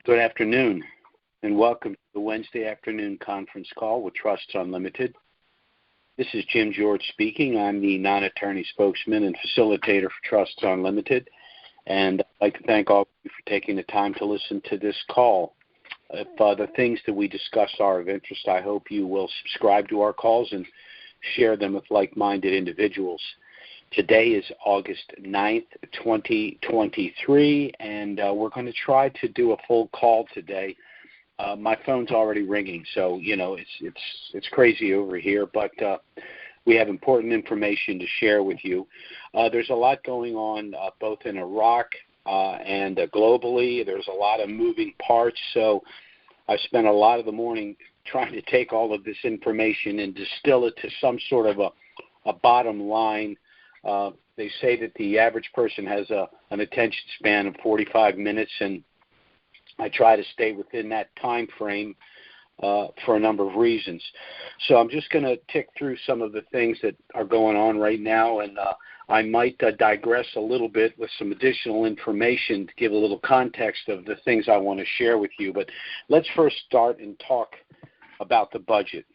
Good afternoon, and welcome to the Wednesday afternoon conference call with Trusts Unlimited. This is Jim George speaking. I'm the non-attorney spokesman and facilitator for Trusts Unlimited, and I'd like to thank all of you for taking the time to listen to this call. If the things that we discuss are of interest, I hope you will subscribe to our calls and share them with like-minded individuals. Today is August 9th, 2023, and we're going to try to do a full call today. My phone's already ringing, so it's crazy over here, but we have important information to share with you. There's a lot going on both in Iraq and globally. There's a lot of moving parts, so I spent a lot of the morning trying to take all of this information and distill it to some sort of a bottom line. They say that the average person has an attention span of 45 minutes, and I try to stay within that time frame for a number of reasons. So I'm just going to tick through some of the things that are going on right now, and I might digress a little bit with some additional information to give a little context of the things I want to share with you. But let's first start and talk about the budget.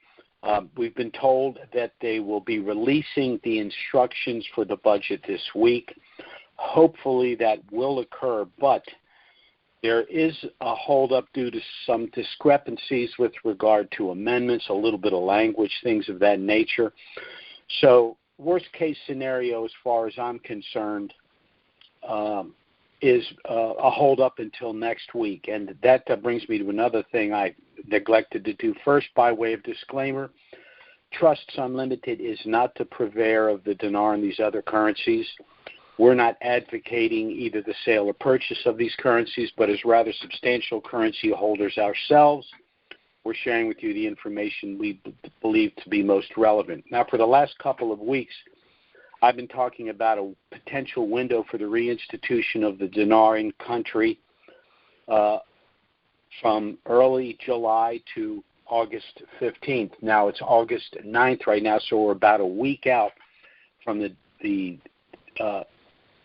We've been told that they will be releasing the instructions for the budget this week. Hopefully that will occur, but there is a holdup due to some discrepancies with regard to amendments, a little bit of language, things of that nature. So worst case scenario, as far as I'm concerned, is a holdup until next week. And that brings me to another thing I neglected to do first by way of disclaimer. Trusts Unlimited is not the purveyor of the dinar and these other currencies. We're not advocating either the sale or purchase of these currencies, but as rather substantial currency holders ourselves, we're sharing with you the information we believe to be most relevant. Now, for the last couple of weeks, I've been talking about a potential window for the reinstitution of the dinar in country from early July to August 15th. Now, it's August 9th right now, so we're about a week out from the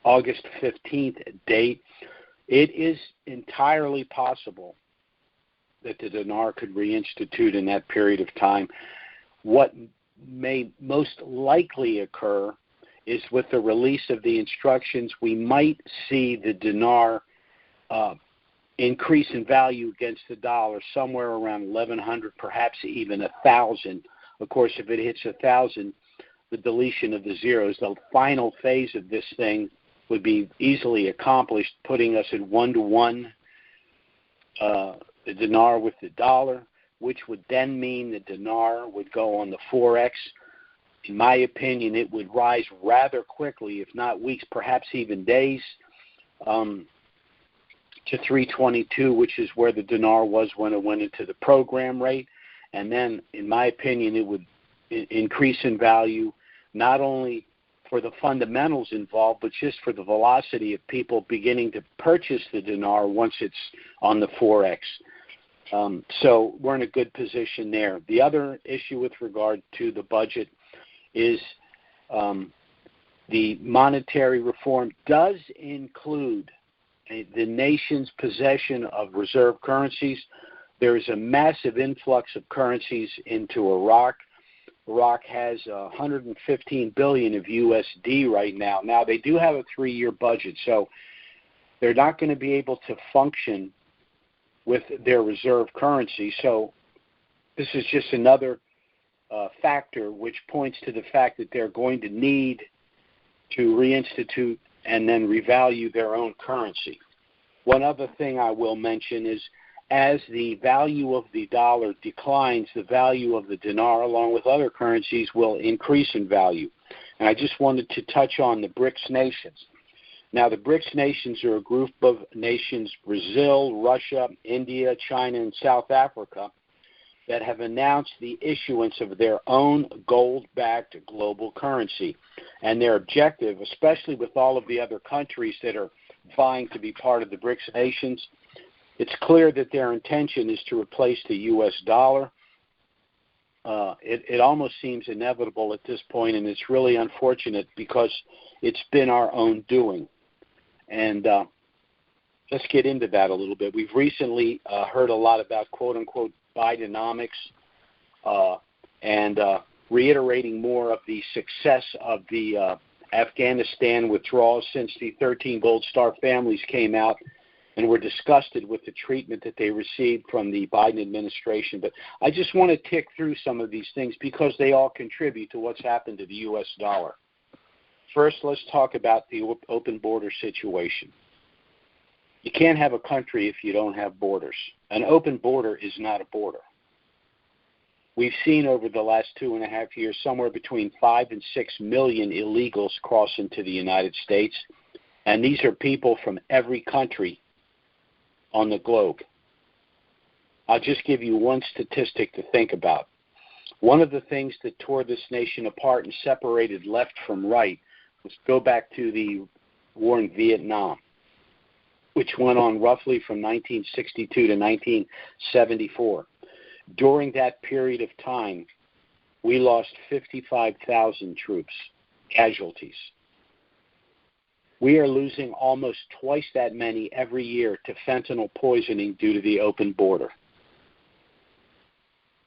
August 15th date. It is entirely possible that the dinar could reinstitute in that period of time. What may most likely occur is with the release of the instructions, we might see the dinar increase in value against the dollar somewhere around 1,100, perhaps even 1,000. Of course, if it hits 1,000, the deletion of the zeros, the final phase of this thing, would be easily accomplished, putting us at 1-to-1, the dinar with the dollar, which would then mean the dinar would go on the Forex. In my opinion, it would rise rather quickly, if not weeks, perhaps even days, to 322, which is where the dinar was when it went into the program rate. And then, in my opinion, it would increase in value, not only for the fundamentals involved, but just for the velocity of people beginning to purchase the dinar once it's on the Forex. So we're in a good position there. The other issue with regard to the budget is the monetary reform does include the nation's possession of reserve currencies. There is a massive influx of currencies into Iraq. Iraq has 115 billion of USD right now. Now, they do have a 3-year budget, so they're not going to be able to function with their reserve currency. So this is just another factor which points to the fact that they're going to need to reinstitute and then revalue their own currency. One other thing I will mention is as the value of the dollar declines, the value of the dinar, along with other currencies, will increase in value. And I just wanted to touch on the BRICS nations. Now, the BRICS nations are a group of nations, Brazil, Russia, India, China, and South Africa, that have announced the issuance of their own gold-backed global currency. And their objective, especially with all of the other countries that are vying to be part of the BRICS nations, it's clear that their intention is to replace the U.S. dollar. It almost seems inevitable at this point, and it's really unfortunate because it's been our own doing. And let's get into that a little bit. We've recently heard a lot about quote-unquote Bidenomics and reiterating more of the success of the Afghanistan withdrawal since the 13 Gold Star families came out and were disgusted with the treatment that they received from the Biden administration. But I just want to tick through some of these things because they all contribute to what's happened to the U.S. dollar. First, let's talk about the open border situation. You can't have a country if you don't have borders. An open border is not a border. We've seen over the last 2.5 years somewhere between 5 and 6 million illegals cross into the United States, and these are people from every country on the globe. I'll just give you one statistic to think about. One of the things that tore this nation apart and separated left from right was go back to the war in Vietnam, which went on roughly from 1962 to 1974. During that period of time, we lost 55,000 troops, casualties. We are losing almost twice that many every year to fentanyl poisoning due to the open border.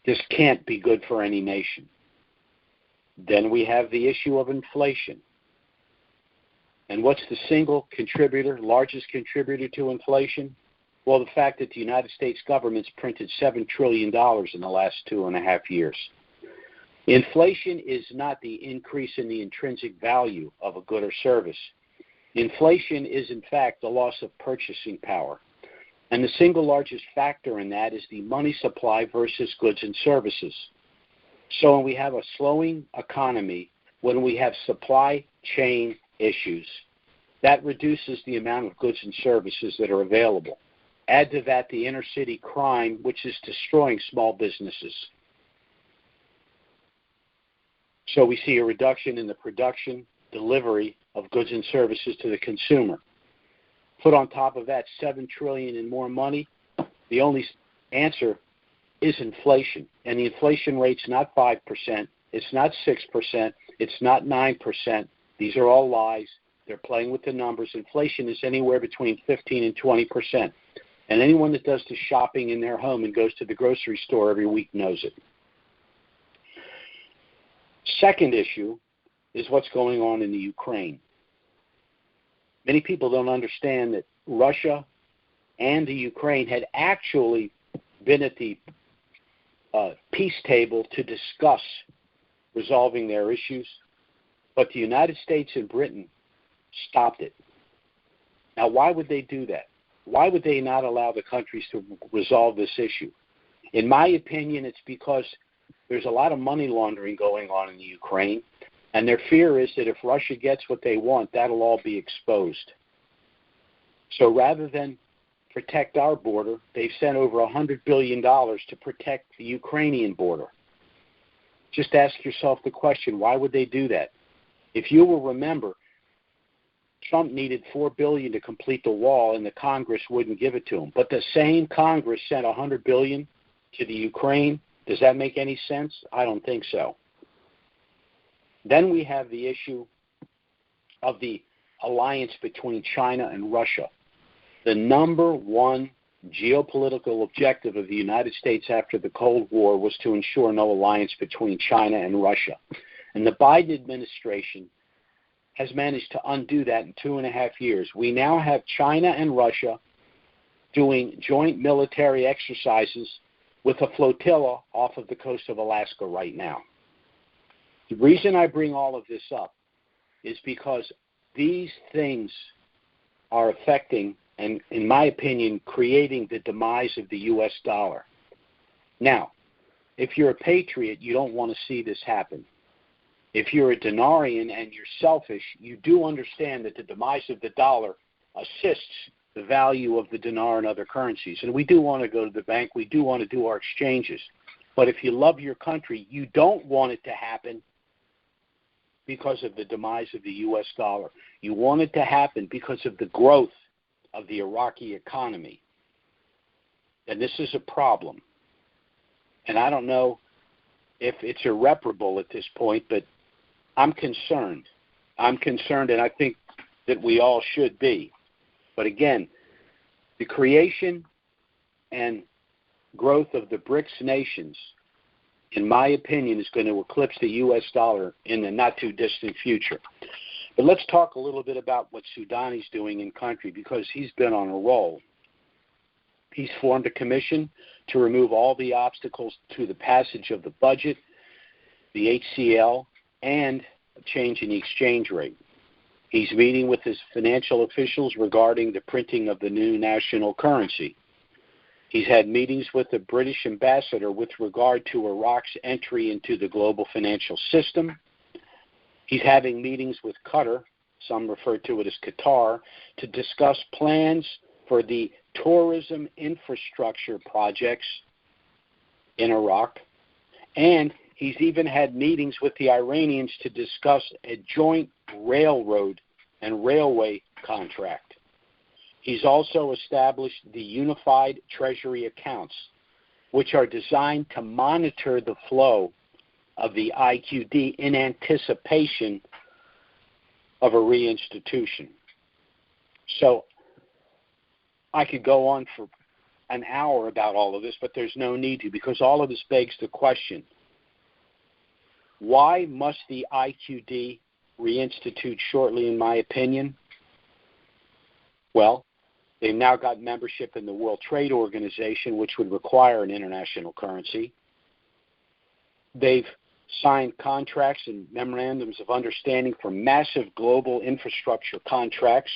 This can't be good for any nation. Then we have the issue of inflation. And what's the single contributor, largest contributor to inflation? Well, the fact that the United States government's printed $7 trillion in the last 2.5 years. Inflation is not the increase in the intrinsic value of a good or service. Inflation is, in fact, the loss of purchasing power. And the single largest factor in that is the money supply versus goods and services. So when we have a slowing economy, when we have supply chain issues, that reduces the amount of goods and services that are available. Add to that the inner city crime, which is destroying small businesses. So we see a reduction in the production, delivery of goods and services to the consumer. Put on top of that $7 trillion in more money, the only answer is inflation. And the inflation rate's not 5%, it's not 6%, it's not 9%. These are all lies. They're playing with the numbers. Inflation is anywhere between 15 and 20%. And anyone that does the shopping in their home and goes to the grocery store every week knows it. Second issue is what's going on in the Ukraine. Many people don't understand that Russia and the Ukraine had actually been at the peace table to discuss resolving their issues, but the United States and Britain stopped it. Now, why would they do that? Why would they not allow the countries to resolve this issue? In my opinion, it's because there's a lot of money laundering going on in the Ukraine, and their fear is that if Russia gets what they want, that'll all be exposed. So rather than protect our border, they've sent over $100 billion to protect the Ukrainian border. Just ask yourself the question, why would they do that? If you will remember, Trump needed $4 billion to complete the wall, and the Congress wouldn't give it to him. But the same Congress sent $100 billion to the Ukraine. Does that make any sense? I don't think so. Then we have the issue of the alliance between China and Russia. The number one geopolitical objective of the United States after the Cold War was to ensure no alliance between China and Russia. And the Biden administration has managed to undo that in 2.5 years. We now have China and Russia doing joint military exercises with a flotilla off of the coast of Alaska right now. The reason I bring all of this up is because these things are affecting and, in my opinion, creating the demise of the U.S. dollar. Now, if you're a patriot, you don't want to see this happen. If you're a dinarian and you're selfish, you do understand that the demise of the dollar assists the value of the dinar and other currencies. And we do want to go to the bank. We do want to do our exchanges. But if you love your country, you don't want it to happen because of the demise of the U.S. dollar. You want it to happen because of the growth of the Iraqi economy. And this is a problem. And I don't know if it's irreparable at this point, but I'm concerned. I'm concerned, and I think that we all should be. But again, The creation and growth of the BRICS nations, in my opinion, is going to eclipse the U.S. dollar in the not-too-distant future. But let's talk a little bit about what Soudani's doing in country, because he's been on a roll. He's formed a commission to remove all the obstacles to the passage of the budget, the HCL, and a change in the exchange rate. He's meeting with his financial officials regarding the printing of the new national currency. He's had meetings with the British ambassador with regard to Iraq's entry into the global financial system. He's having meetings with Qatar, some refer to it as Qatar, to discuss plans for the tourism infrastructure projects in Iraq. And he's even had meetings with the Iranians to discuss a joint railroad and railway contract. He's also established the Unified Treasury Accounts, which are designed to monitor the flow of the IQD in anticipation of a reinstitution. So I could go on for an hour about all of this, but there's no need to, because all of this begs the question, why must the IQD reinstitute shortly, in my opinion? Well, they've now got membership in the World Trade Organization, which would require an international currency. They've signed contracts and memorandums of understanding for massive global infrastructure contracts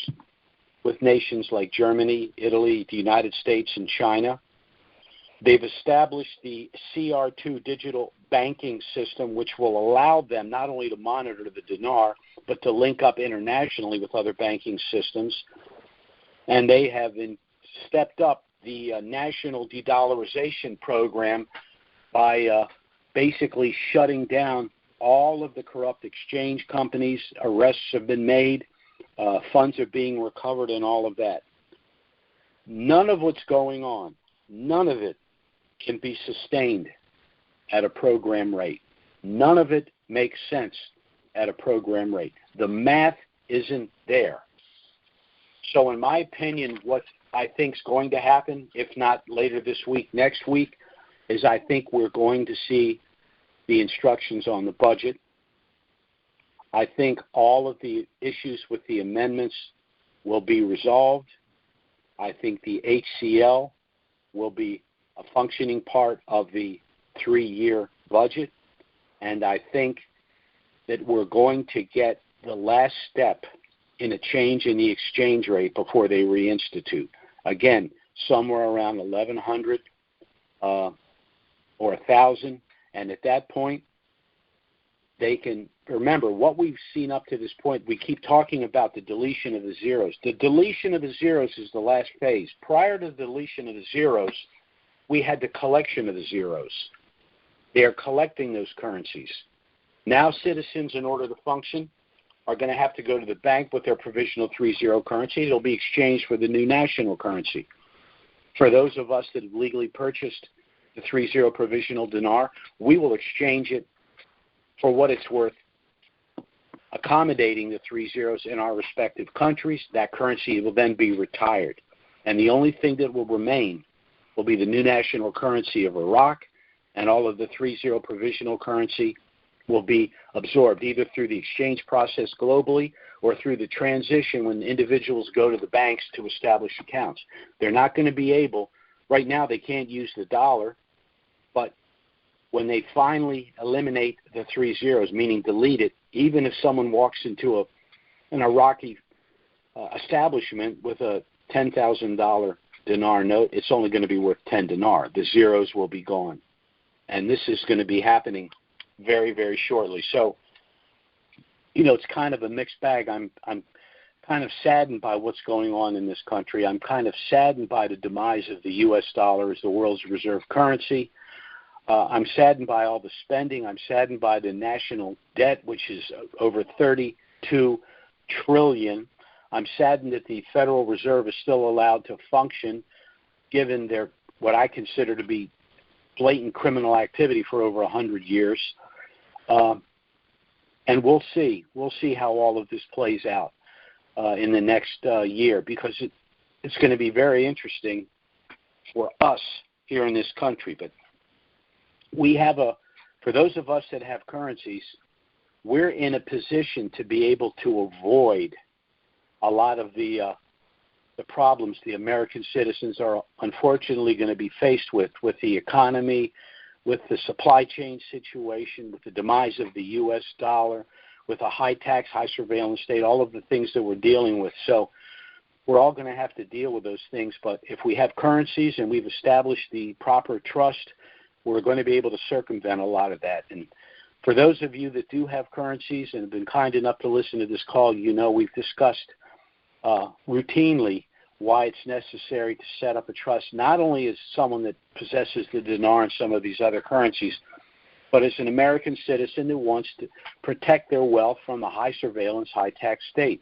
with nations like Germany, Italy, the United States, and China. They've established the CR2 digital banking system, which will allow them not only to monitor the dinar, but to link up internationally with other banking systems. And they have stepped up the national de-dollarization program by basically shutting down all of the corrupt exchange companies. Arrests have been made. Funds are being recovered and all of that. None of what's going on, none of it can be sustained at a program rate. None of it makes sense at a program rate. The math isn't there. So in my opinion, what I think is going to happen, if not later this week, next week, is I think we're going to see the instructions on the budget. I think all of the issues with the amendments will be resolved. I think the HCL will be a functioning part of the 3-year budget. And I think that we're going to get the last step in a change in the exchange rate before they reinstitute. Again, somewhere around 1,100 or 1,000. And at that point, they can remember what we've seen up to this point. We keep talking about the deletion of the zeros. The deletion of the zeros is the last phase. Prior to the deletion of the zeros, we had the collection of the zeros. They are collecting those currencies. Now citizens, in order to function, are going to have to go to the bank with their provisional 3-0 currency. It'll be exchanged for the new national currency. For those of us that have legally purchased the 3-0 provisional dinar, we will exchange it for what it's worth, accommodating the 3 zeros in our respective countries. That currency will then be retired. And the only thing that will remain will be the new national currency of Iraq, and all of the 3-0 provisional currency will be absorbed either through the exchange process globally or through the transition when individuals go to the banks to establish accounts. They're not going to be able, right now they can't use the dollar, but when they finally eliminate the 3 zeros, meaning delete it, even if someone walks into an Iraqi establishment with a $10,000 dinar note, it's only going to be worth 10 dinar. The zeros will be gone. And this is going to be happening very, very shortly. So, it's kind of a mixed bag. I'm kind of saddened by what's going on in this country. I'm kind of saddened by the demise of the U.S. dollar as the world's reserve currency. I'm saddened by all the spending. I'm saddened by the national debt, which is over $32 trillion. I'm saddened that the Federal Reserve is still allowed to function, given their what I consider to be blatant criminal activity for over 100 years. And we'll see how all of this plays out in the next year, because it's going to be very interesting for us here in this country. But we have for those of us that have currencies, we're in a position to be able to avoid a lot of the problems the American citizens are unfortunately going to be faced with the economy, with the supply chain situation, with the demise of the U.S. dollar, with a high tax, high surveillance state, all of the things that we're dealing with. So we're all going to have to deal with those things. But if we have currencies and we've established the proper trust, we're going to be able to circumvent a lot of that. And for those of you that do have currencies and have been kind enough to listen to this call, you know we've discussed routinely why it's necessary to set up a trust, not only as someone that possesses the dinar and some of these other currencies, but as an American citizen who wants to protect their wealth from the high surveillance, high tax state.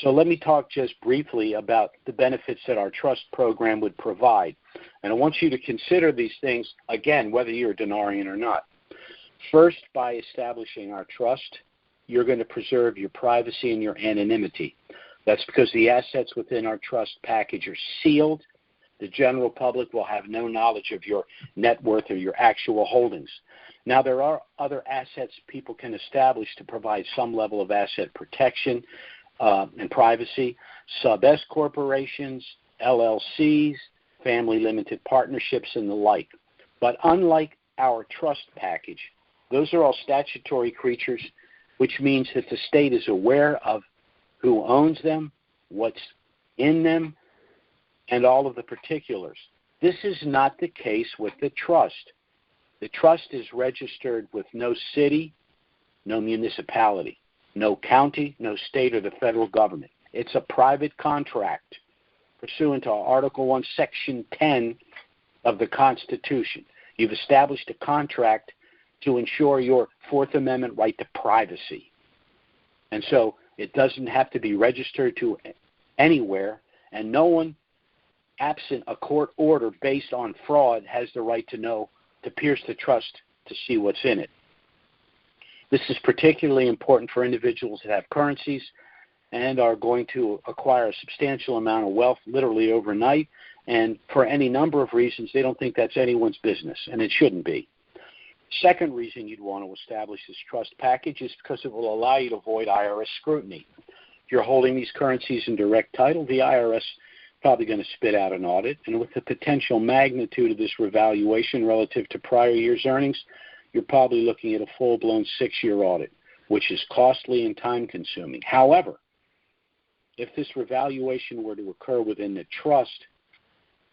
So let me talk just briefly about the benefits that our trust program would provide. And I want you to consider these things, again, whether you're a dinarian or not. First, by establishing our trust, you're going to preserve your privacy and your anonymity. That's because the assets within our trust package are sealed. The general public will have no knowledge of your net worth or your actual holdings. Now, there are other assets people can establish to provide some level of asset protection and privacy. Sub-S corporations, LLCs, family limited partnerships, and the like. But unlike our trust package, those are all statutory creatures, which means that the state is aware of who owns them, what's in them, and all of the particulars. This is not the case with the trust. The trust is registered with no city, no municipality, no county, no state, or the federal government. It's a private contract pursuant to Article 1, Section 10 of the Constitution. You've established a contract to ensure your Fourth Amendment right to privacy. And so it doesn't have to be registered to anywhere, and no one, absent a court order based on fraud, has the right to know, to pierce the trust to see what's in it. This is particularly important for individuals that have currencies and are going to acquire a substantial amount of wealth literally overnight, and for any number of reasons, they don't think that's anyone's business, and it shouldn't be. Second reason you'd want to establish this trust package is because it will allow you to avoid IRS scrutiny. If you're holding these currencies in direct title, the IRS is probably going to spit out an audit, and with the potential magnitude of this revaluation relative to prior year's earnings, you're probably looking at a full-blown 6-year audit, which is costly and time-consuming. However, if this revaluation were to occur within the trust,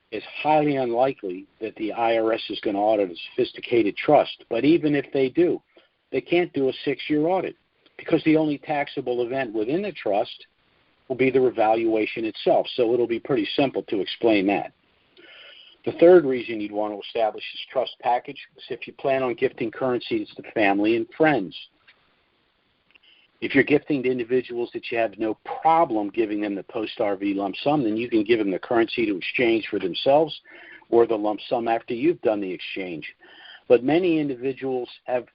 it's highly unlikely that the IRS is going to audit a sophisticated trust. But even if they do, they can't do a 6-year audit because the only taxable event within the trust will be the revaluation itself. So it'll be pretty simple to explain that. The third reason you'd want to establish this trust package is if you plan on gifting currencies to family and friends. If you're gifting to individuals that you have no problem giving them the post-RV lump sum, then you can give them the currency to exchange for themselves or the lump sum after you've done the exchange. But many individuals have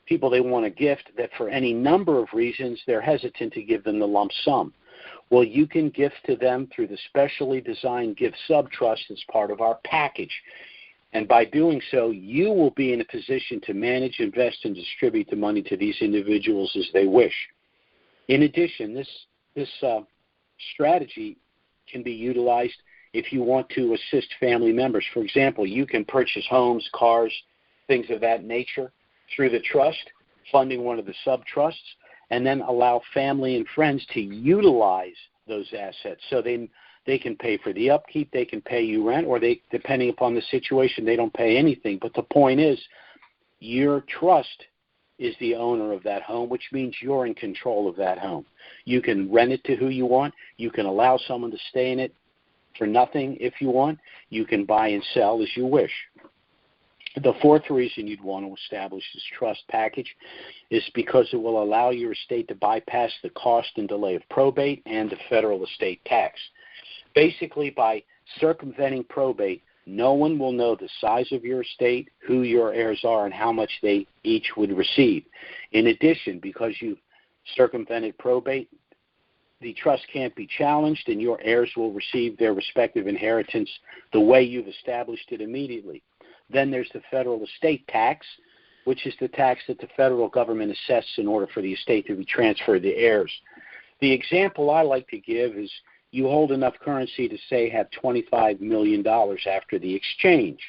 people they want to gift that for any number of reasons they're hesitant to give them the lump sum. Well, you can gift to them through the specially designed gift sub-trust as part of our package. And by doing so, you will be in a position to manage, invest, and distribute the money to these individuals as they wish. In addition, this strategy can be utilized if you want to assist family members. For example, you can purchase homes, cars, things of that nature through the trust, funding one of the sub-trusts, and then allow family and friends to utilize those assets. So they can pay for the upkeep, they can pay you rent, or they, depending upon the situation, they don't pay anything. But the point is, your trust is the owner of that home, which means you're in control of that home. You can rent it to who you want. You can allow someone to stay in it for nothing if you want. You can buy and sell as you wish. The fourth reason you'd want to establish this trust package is because it will allow your estate to bypass the cost and delay of probate and the federal estate tax. Basically, by circumventing probate, no one will know the size of your estate, who your heirs are, and how much they each would receive. In addition, because you've circumvented probate, the trust can't be challenged, and your heirs will receive their respective inheritance the way you've established it immediately. Then there's the federal estate tax, which is the tax that the federal government assesses in order for the estate to be transferred to heirs. The example I like to give is you hold enough currency to, say, have $25 million after the exchange,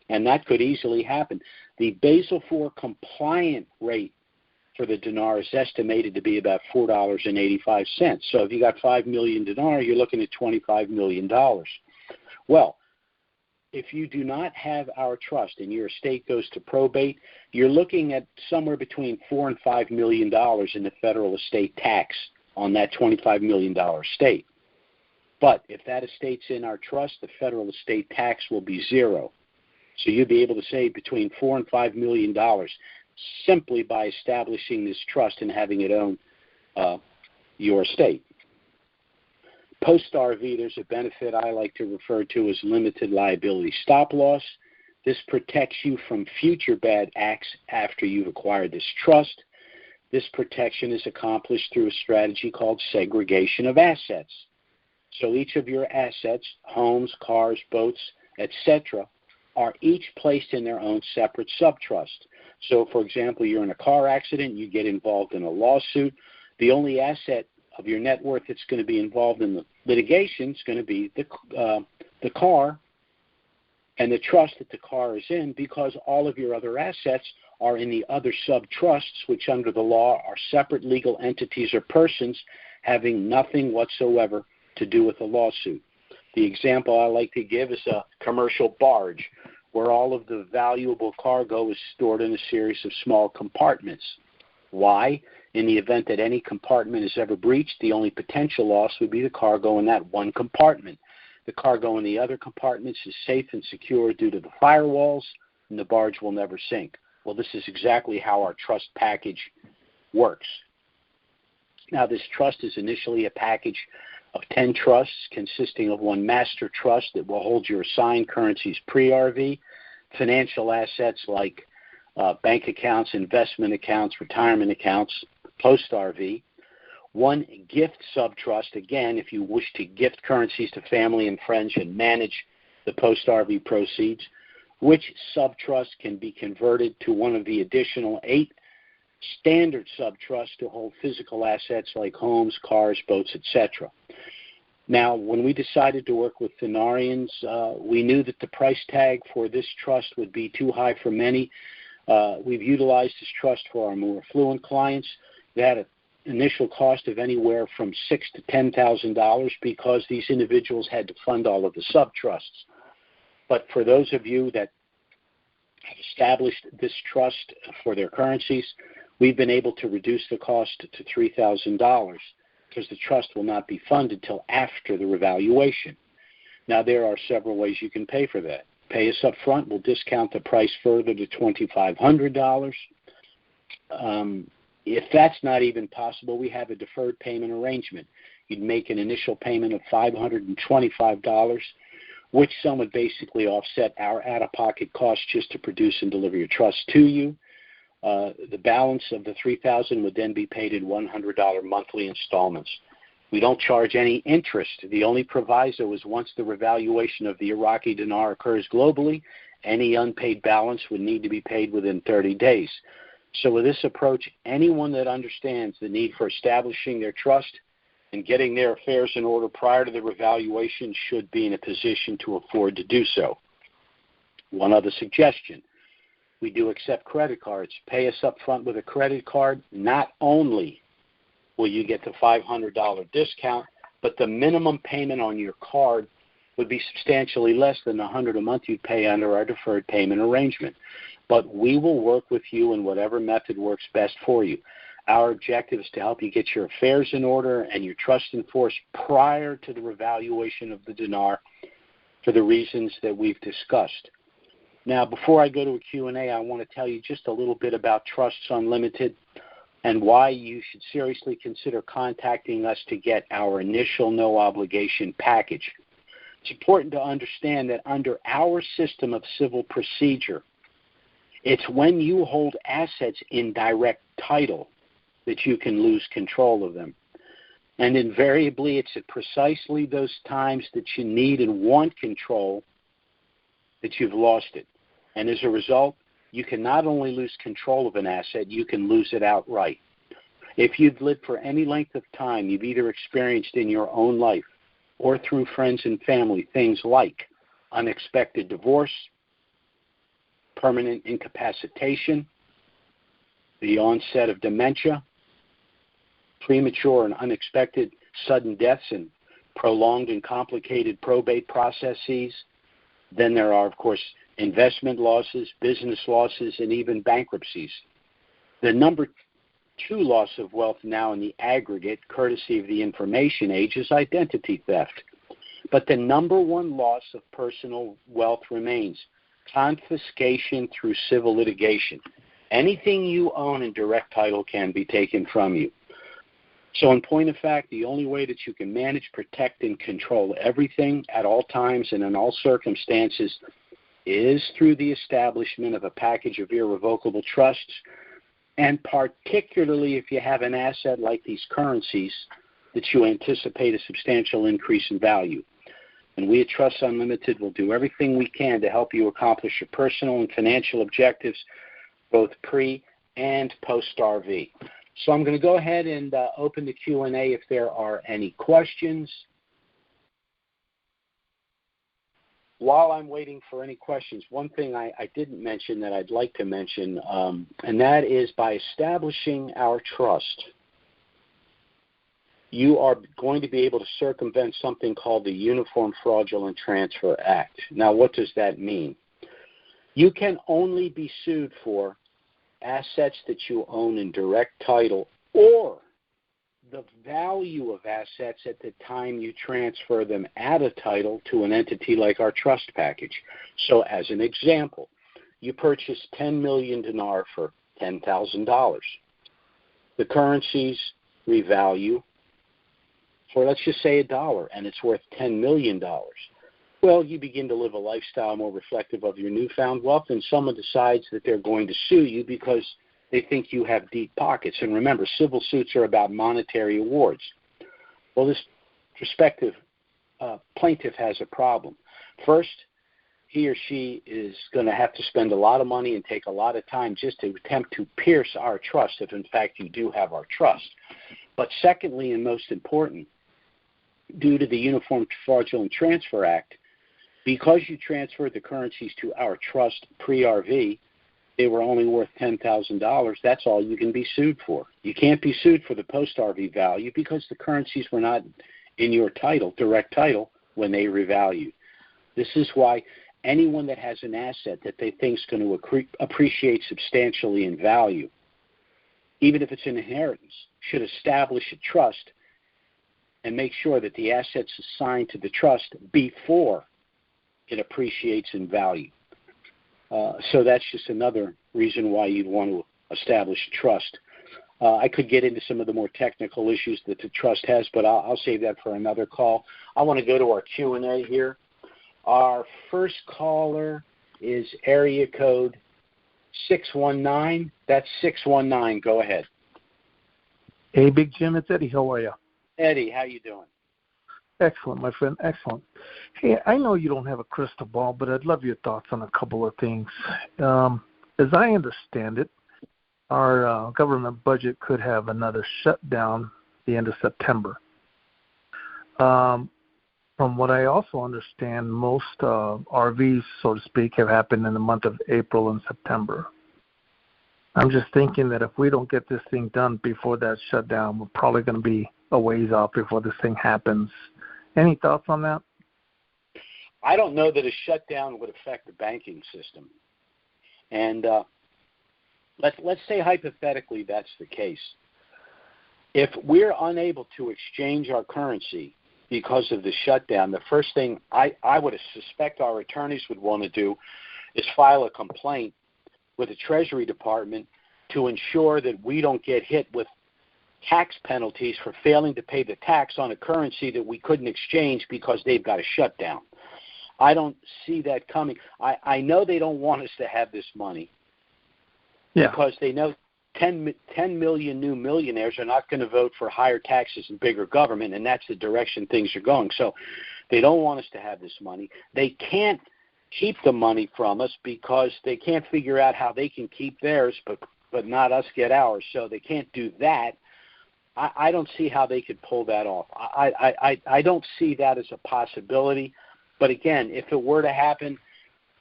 and that could easily happen. The Basel IV compliant rate for the dinar is estimated to be about $4.85. So if you got 5 million dinar, you're looking at $25 million. Well, if you do not have our trust and your estate goes to probate, you're looking at somewhere between $4 and $5 million in the federal estate tax on that $25 million estate. But if that estate's in our trust, the federal estate tax will be zero. So you'll be able to save between $4 and $5 million simply by establishing this trust and having it own your estate. Post-RV, there's a benefit I like to refer to as limited liability stop loss. This protects you from future bad acts after you've acquired this trust. This protection is accomplished through a strategy called segregation of assets. So each of your assets, homes, cars, boats, etc., are each placed in their own separate subtrust. So, for example, you're in a car accident, you get involved in a lawsuit. The only asset of your net worth that's going to be involved in the litigation is going to be the car and the trust that the car is in, because all of your other assets are in the other sub-trusts, which under the law are separate legal entities or persons having nothing whatsoever to do with a lawsuit. The example I like to give is a commercial barge, where all of the valuable cargo is stored in a series of small compartments. Why? In the event that any compartment is ever breached, the only potential loss would be the cargo in that one compartment. The cargo in the other compartments is safe and secure due to the firewalls, and the barge will never sink. Well, this is exactly how our trust package works. Now, this trust is initially a package of 10 trusts consisting of one master trust that will hold your assigned currencies pre-RV, financial assets like bank accounts, investment accounts, retirement accounts, post-RV, one gift subtrust, again, if you wish to gift currencies to family and friends and manage the post-RV proceeds, which subtrust can be converted to one of the additional 8 standard subtrusts to hold physical assets like homes, cars, boats, etc. Now, when we decided to work with Dinarians, we knew that the price tag for this trust would be too high for many. We've utilized this trust for our more affluent clients. They had an initial cost of anywhere from $6,000 to $10,000 because these individuals had to fund all of the subtrusts. But for those of you that have established this trust for their currencies, we've been able to reduce the cost to $3,000 because the trust will not be funded till after the revaluation. Now, there are several ways you can pay for that. Pay us up front. We'll discount the price further to $2,500. If that's not even possible, we have a deferred payment arrangement. You'd make an initial payment of $525, which sum would basically offset our out-of-pocket costs just to produce and deliver your trust to you. The balance of the $3,000 would then be paid in $100 monthly installments. We don't charge any interest. The only proviso is once the revaluation of the Iraqi dinar occurs globally, any unpaid balance would need to be paid within 30 days. So with this approach, anyone that understands the need for establishing their trust and getting their affairs in order prior to the revaluation should be in a position to afford to do so. One other suggestion. We do accept credit cards. Pay us up front with a credit card. Not only will you get the $500 discount, but the minimum payment on your card would be substantially less than the $100 a month you'd pay under our deferred payment arrangement. But we will work with you in whatever method works best for you. Our objective is to help you get your affairs in order and your trust enforced prior to the revaluation of the dinar for the reasons that we've discussed. Now, before I go to a Q&A, I want to tell you just a little bit about Trusts Unlimited and why you should seriously consider contacting us to get our initial no-obligation package. It's important to understand that under our system of civil procedure, it's when you hold assets in direct title that you can lose control of them. And invariably, it's at precisely those times that you need and want control that you've lost it. And as a result, you can not only lose control of an asset, you can lose it outright. If you've lived for any length of time, you've either experienced in your own life or through friends and family things like unexpected divorce, permanent incapacitation, the onset of dementia, premature and unexpected sudden deaths, and prolonged and complicated probate processes. Then there are, of course, investment losses, business losses, and even bankruptcies. The number 2 loss of wealth now in the aggregate, courtesy of the information age, is identity theft. But the number 1 loss of personal wealth remains confiscation through civil litigation. Anything you own in direct title can be taken from you. So in point of fact, the only way that you can manage, protect, and control everything at all times and in all circumstances is through the establishment of a package of irrevocable trusts, and particularly if you have an asset like these currencies that you anticipate a substantial increase in value. And we at Trust Unlimited will do everything we can to help you accomplish your personal and financial objectives, both pre- and post-RV. So I'm going to go ahead and open the Q&A if there are any questions. While I'm waiting for any questions, one thing I didn't mention that I'd like to mention, and that is by establishing our trust, you are going to be able to circumvent something called the Uniform Fraudulent Transfer Act. Now, what does that mean? You can only be sued for assets that you own in direct title or the value of assets at the time you transfer them out of title to an entity like our trust package. So as an example, you purchase 10 million dinar for $10,000. The currencies revalue for, let's just say, $1, and it's worth $10 million. Well, you begin to live a lifestyle more reflective of your newfound wealth, and someone decides that they're going to sue you because they think you have deep pockets. And remember, civil suits are about monetary awards. Well, this prospective plaintiff has a problem. First, he or she is going to have to spend a lot of money and take a lot of time just to attempt to pierce our trust, if in fact you do have our trust. But secondly, and most important, due to the Uniform Fraudulent Transfer Act, because you transferred the currencies to our trust pre-RV, they were only worth $10,000. That's all you can be sued for. You can't be sued for the post-RV value because the currencies were not in your title, direct title, when they revalued. This is why anyone that has an asset that they think is going to appreciate substantially in value, even if it's an inheritance, should establish a trust and make sure that the asset's assigned to the trust before it appreciates in value. So that's just another reason why you'd want to establish a trust. I could get into some of the more technical issues that the trust has, but I'll save that for another call. I want to go to our Q&A here. Our first caller is area code 619. That's 619. Go ahead. Hey, Big Jim, it's Eddie. How are you? Eddie, how you doing? Excellent, my friend. Excellent. Hey, I know you don't have a crystal ball, but I'd love your thoughts on a couple of things. As I understand it, our government budget could have another shutdown the end of September. From what I also understand, most RVs, so to speak, have happened in the month of April and September. I'm just thinking that if we don't get this thing done before that shutdown, we're probably going to be a ways off before this thing happens. Any thoughts on that? I don't know that a shutdown would affect the banking system. And let's say hypothetically that's the case. If we're unable to exchange our currency because of the shutdown, the first thing I would suspect our attorneys would want to do is file a complaint with the Treasury Department to ensure that we don't get hit with tax penalties for failing to pay the tax on a currency that we couldn't exchange because they've got a shutdown. I don't see that coming. I know they don't want us to have this money because they know 10 million new millionaires are not going to vote for higher taxes and bigger government, and that's the direction things are going. So they don't want us to have this money. They can't keep the money from us because they can't figure out how they can keep theirs but not us get ours. So they can't do that. I don't see how they could pull that off. I don't see that as a possibility. But again, if it were to happen,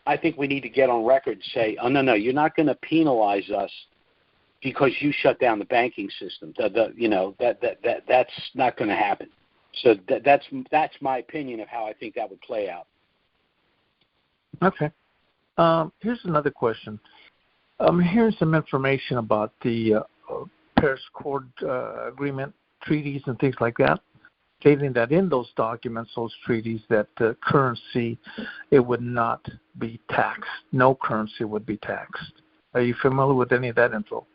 I think we need to get on record and say, oh, no, you're not going to penalize us because you shut down the banking system. That's not going to happen. So that's my opinion of how I think that would play out. Okay. Here's another question. I'm hearing some information about the Paris Accord agreement, treaties, and things like that, stating that in those documents, those treaties, that currency, it would not be taxed. No currency would be taxed. Are you familiar with any of that info?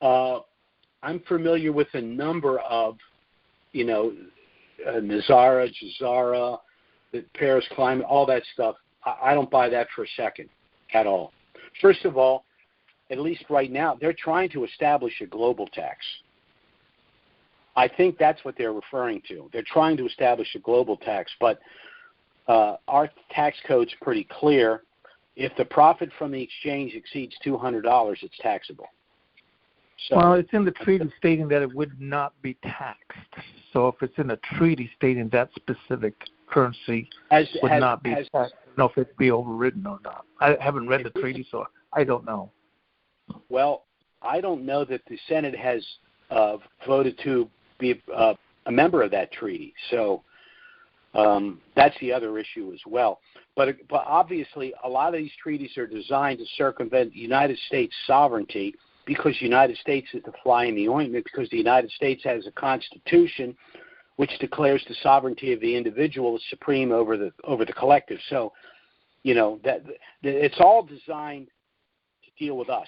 I'm familiar with a number of, Nazara, Jazara, the Paris climate, all that stuff. I don't buy that for a second at all. First of all, at least right now, they're trying to establish a global tax. I think that's what they're referring to. They're trying to establish a global tax, but our tax code's pretty clear. If the profit from the exchange exceeds $200, it's taxable. So, well, it's in the treaty stating that it would not be taxed. So if it's in a treaty stating that specific currency would not be taxed, I don't know if it'd be overridden or not. I haven't read the treaty, so I don't know. Well, I don't know that the Senate has voted to be a member of that treaty. So that's the other issue as well. But obviously, a lot of these treaties are designed to circumvent United States sovereignty because the United States is the fly in the ointment, because the United States has a constitution which declares the sovereignty of the individual as supreme over the collective. So, that it's all designed to deal with us.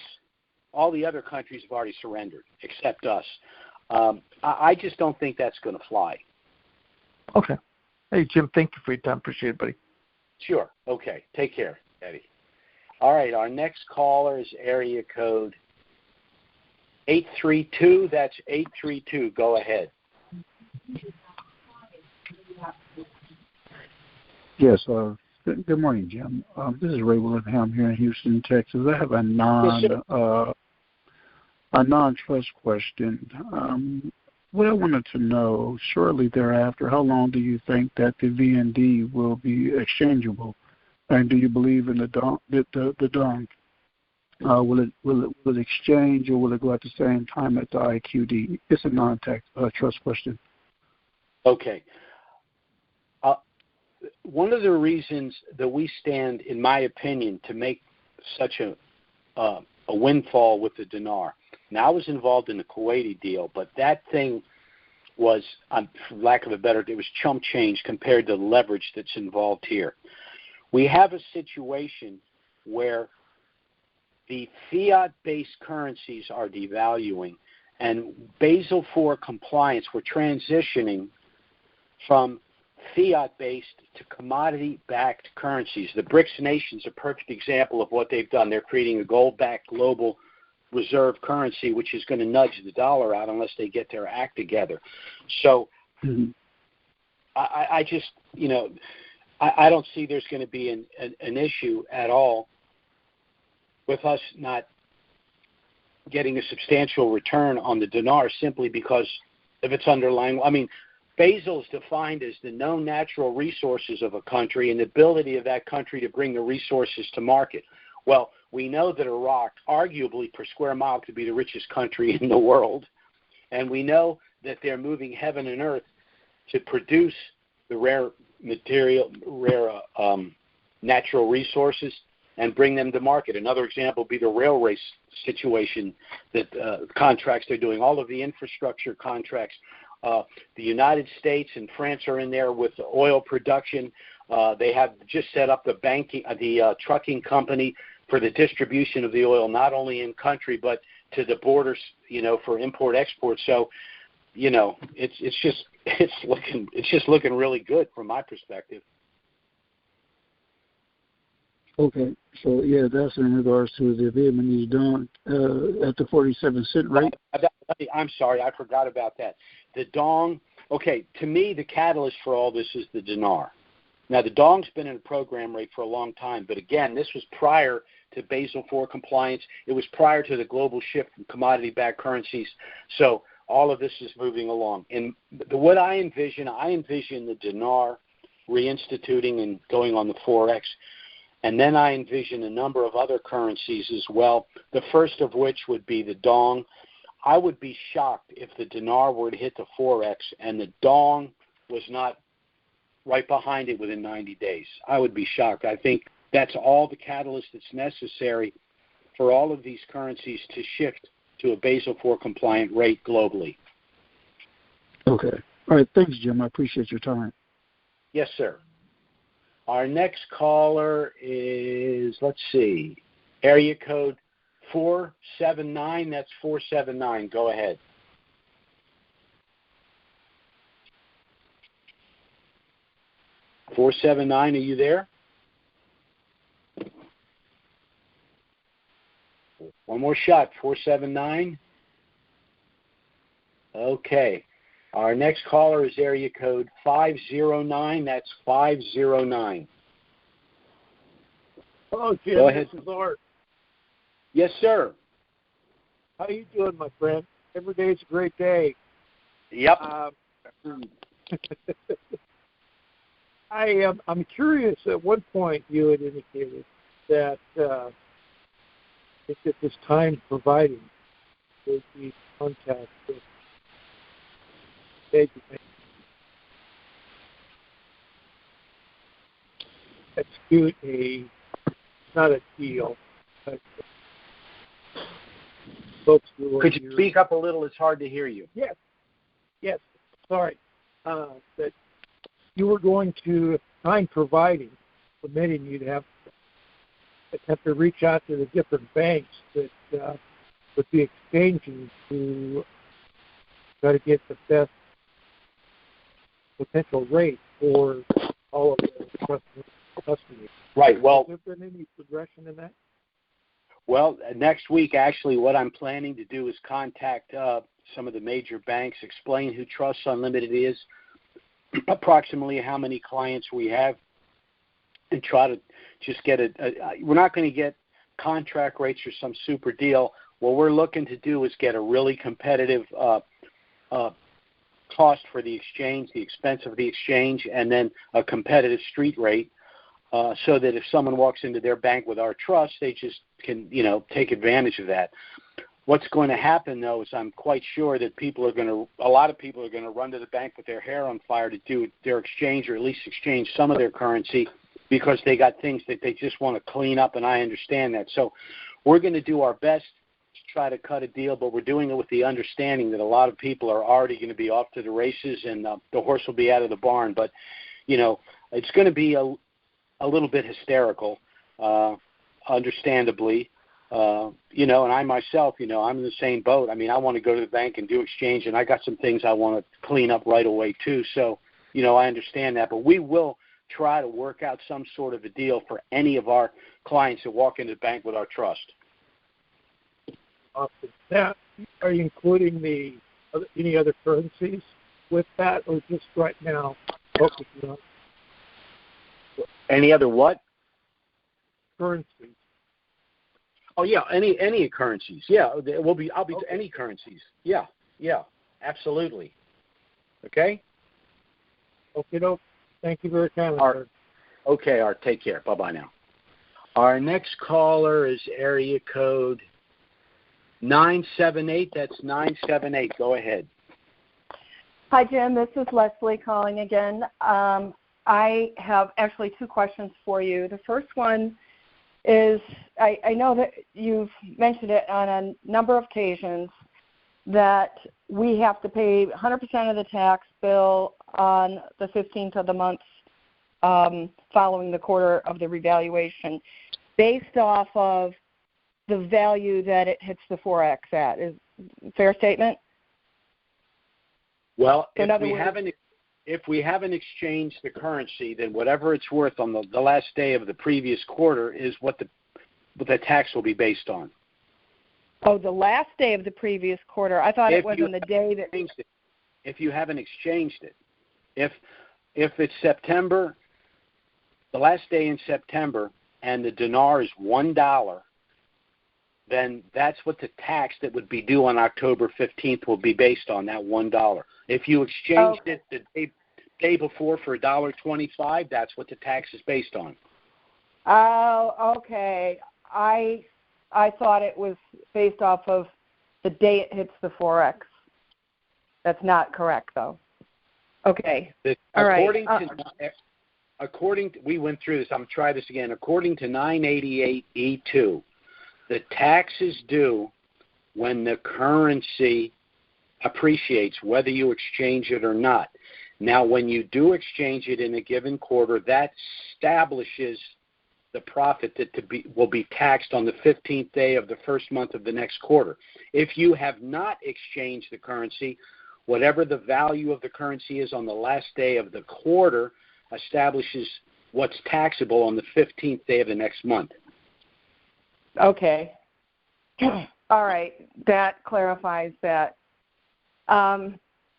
All the other countries have already surrendered, except us. I just don't think that's going to fly. Okay. Hey, Jim, thank you for your time. Appreciate it, buddy. Sure. Okay. Take care, Eddie. All right. Our next caller is area code 832. That's 832. Go ahead. Yes. Good morning, Jim. This is Ray Willingham here in Houston, Texas. I have a non-trust question. What I wanted to know, shortly thereafter, how long do you think that the VND will be exchangeable? And do you believe in the dong? Will it exchange, or will it go at the same time at the IQD? It's a non-tax trust question. Okay. One of the reasons that we stand, in my opinion, to make such a windfall with the dinar. Now, I was involved in the Kuwaiti deal, but that thing was, for lack of a better, it was chump change compared to the leverage that's involved here. We have a situation where the fiat-based currencies are devaluing, and Basel IV compliance, we're transitioning from fiat-based to commodity-backed currencies. The BRICS nations are a perfect example of what they've done. They're creating a gold-backed global reserve currency, which is going to nudge the dollar out unless they get their act together. So I just, I don't see there's going to be an issue at all with us not getting a substantial return on the dinar simply because of its underlying. I mean, Basel is defined as the known natural resources of a country and the ability of that country to bring the resources to market. Well, we know that Iraq, arguably per square mile, could be the richest country in the world, and we know that they're moving heaven and earth to produce the rare natural resources and bring them to market. Another example would be the railway situation, that contracts they're doing, all of the infrastructure contracts. The United States and France are in there with the oil production. They have just set up the trucking company for the distribution of the oil, not only in country but to the borders, for import export. So, it's just looking really good from my perspective. Okay. So, yeah, that's in regards to the Vietnamese dong at the 47-cent rate. I'm sorry, I forgot about that. The dong, okay, to me, the catalyst for all this is the dinar. Now, the dong's been in a program rate for a long time, but again, this was prior to Basel IV compliance. It was prior to the global shift from commodity-backed currencies. So all of this is moving along. And what I envision the dinar reinstituting and going on the Forex. And then I envision a number of other currencies as well, the first of which would be the dong. I would be shocked if the dinar were to hit the Forex and the dong was not right behind it within 90 days. I would be shocked. I think that's all the catalyst that's necessary for all of these currencies to shift to a Basel IV compliant rate globally. Okay. All right. Thanks, Jim. I appreciate your time. Yes, sir. Our next caller is, let's see, area code 479. That's 479. Go ahead. $479, are you there? One more shot, 479. Okay. Our next caller is area code 509. That's 509. Hello, Jim. Go ahead. This is Art. Yes, sir. How you doing, my friend? Every day's a great day. Yep. I'm curious. At one point, you had indicated that if at this time providing, there'd be contact with major banks, execute not a deal, but folks who Could you speak up a little? It's hard to hear you. Yes. Sorry. That you were going to, time providing, permitting you to have to reach out to the different banks that would be exchanging to try to get the best potential rate for all of the customers. Right. Well, has there been any progression in that? Well, next week, actually, what I'm planning to do is contact some of the major banks, explain who Trust Unlimited is, approximately how many clients we have, and try to just get we're not going to get contract rates or some super deal. What we're looking to do is get a really competitive cost for the exchange, the expense of the exchange, and then a competitive street rate, so that if someone walks into their bank with our trust, they just can, take advantage of that. What's going to happen, though, is I'm quite sure that a lot of people are going to run to the bank with their hair on fire to do their exchange, or at least exchange some of their currency, because they got things that they just want to clean up, and I understand that. So we're going to do our best to try to cut a deal, but we're doing it with the understanding that a lot of people are already going to be off to the races, and the horse will be out of the barn. But, it's going to be a little bit hysterical, understandably. And I myself, I'm in the same boat. I mean, I want to go to the bank and do exchange, and I got some things I want to clean up right away too. So, I understand that, but we will try to work out some sort of a deal for any of our clients that walk into the bank with our trust. Awesome. Now, are you including any other currencies with that, or just right now focusing on any other what? Currencies. Oh yeah, any currencies. Yeah, I'll be okay. Any currencies. Yeah, absolutely. Okay. Okay, thank you very kindly. Art. Okay, Art. Take care. Bye now. Our next caller is area code 978. That's 978. Go ahead. Hi, Jim. This is Leslie calling again. I have actually two questions for you. The first one is, I know that you've mentioned it on a number of occasions that we have to pay 100% of the tax bill on the 15th of the month following the quarter of the revaluation based off of the value that it hits the Forex at. Is a fair statement? Well, if we haven't exchanged the currency, then whatever it's worth on the last day of the previous quarter is what the tax will be based on. Oh, the last day of the previous quarter. I thought it was on the day that. If you haven't exchanged it, if it's September, the last day in September, and the dinar is $1, then that's what the tax that would be due on October 15th will be based on, that $1. If you exchanged it the day before for $1.25, that's what the tax is based on. Oh, okay. I thought it was based off of the day it hits the Forex. That's not correct, though. Okay. All right. We went through this. I'm going to try this again. According to 988E2, the tax is due when the currency appreciates, whether you exchange it or not. Now, when you do exchange it in a given quarter, that establishes the profit that will be taxed on the 15th day of the first month of the next quarter. If you have not exchanged the currency, whatever the value of the currency is on the last day of the quarter establishes what's taxable on the 15th day of the next month. Okay. All right. That clarifies that.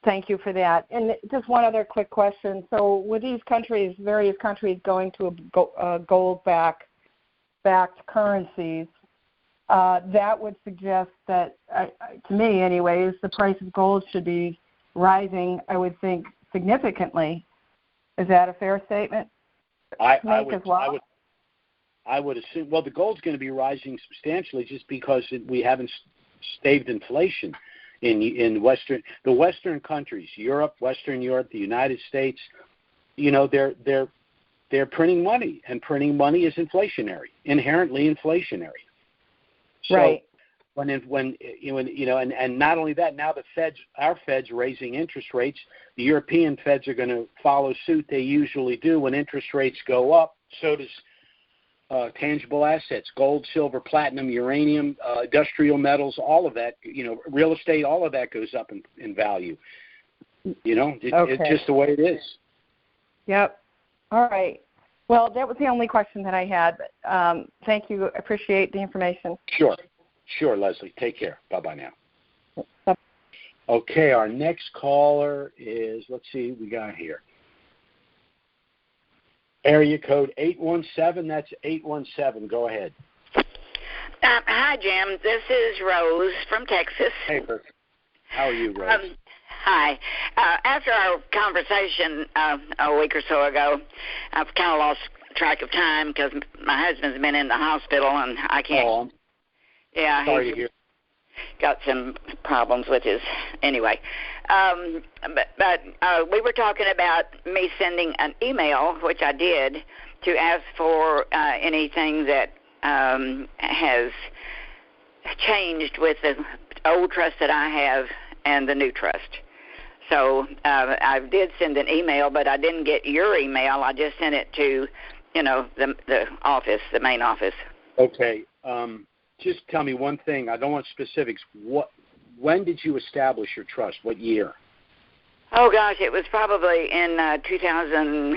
Thank you for that. And just one other quick question. So with these countries, various countries going to gold-backed currencies, that would suggest that, to me anyways, the price of gold should be rising, I would think, significantly. Is that a fair statement I would assume, well, the gold's going to be rising substantially just because we haven't staved inflation in the Western countries, Europe, Western Europe, the United States. You know, they're printing money, and printing money is inflationary, inherently inflationary. So right. When and not only that, now our Fed's raising interest rates. The European Feds are going to follow suit. They usually do. When interest rates go up, so does tangible assets, gold, silver, platinum, uranium, industrial metals, all of that, real estate, all of that goes up in value. It's just the way it is. Yep. All right. Well, that was the only question that I had. But, thank you. I appreciate the information. Sure, Leslie. Take care. Bye-bye now. Bye. Okay, our next caller is, let's see what we got here. Area code 817. That's 817. Go ahead. Hi, Jim. This is Rose from Texas. Hey, how are you, Rose? Hi. After our conversation a week or so ago, I've kind of lost track of time because my husband's been in the hospital and I can't. Oh, yeah, sorry to hear. Got some problems with his. Anyway, but we were talking about me sending an email, which I did, to ask for anything that has changed with the old trust that I have and the new trust. So I did send an email, but I didn't get your email. I just sent it to, the office, the main office. Okay. Just tell me one thing. I don't want specifics. When did you establish your trust? What year? Oh gosh, it was probably in 2000.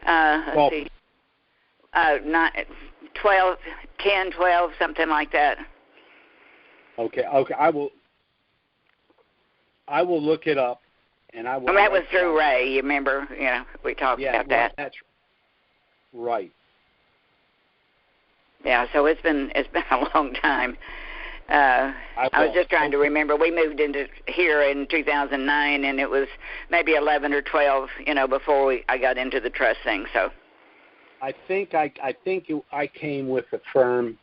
Let's see, 12, 10, 12, something like that. Okay. I will look it up, and I will. That was through Ray. You remember? We talked about that. That's right. Yeah, so it's been a long time. I was just trying to remember. We moved into here in 2009, and it was maybe 11 or 12, before I got into the trust thing. So I think I came with the firm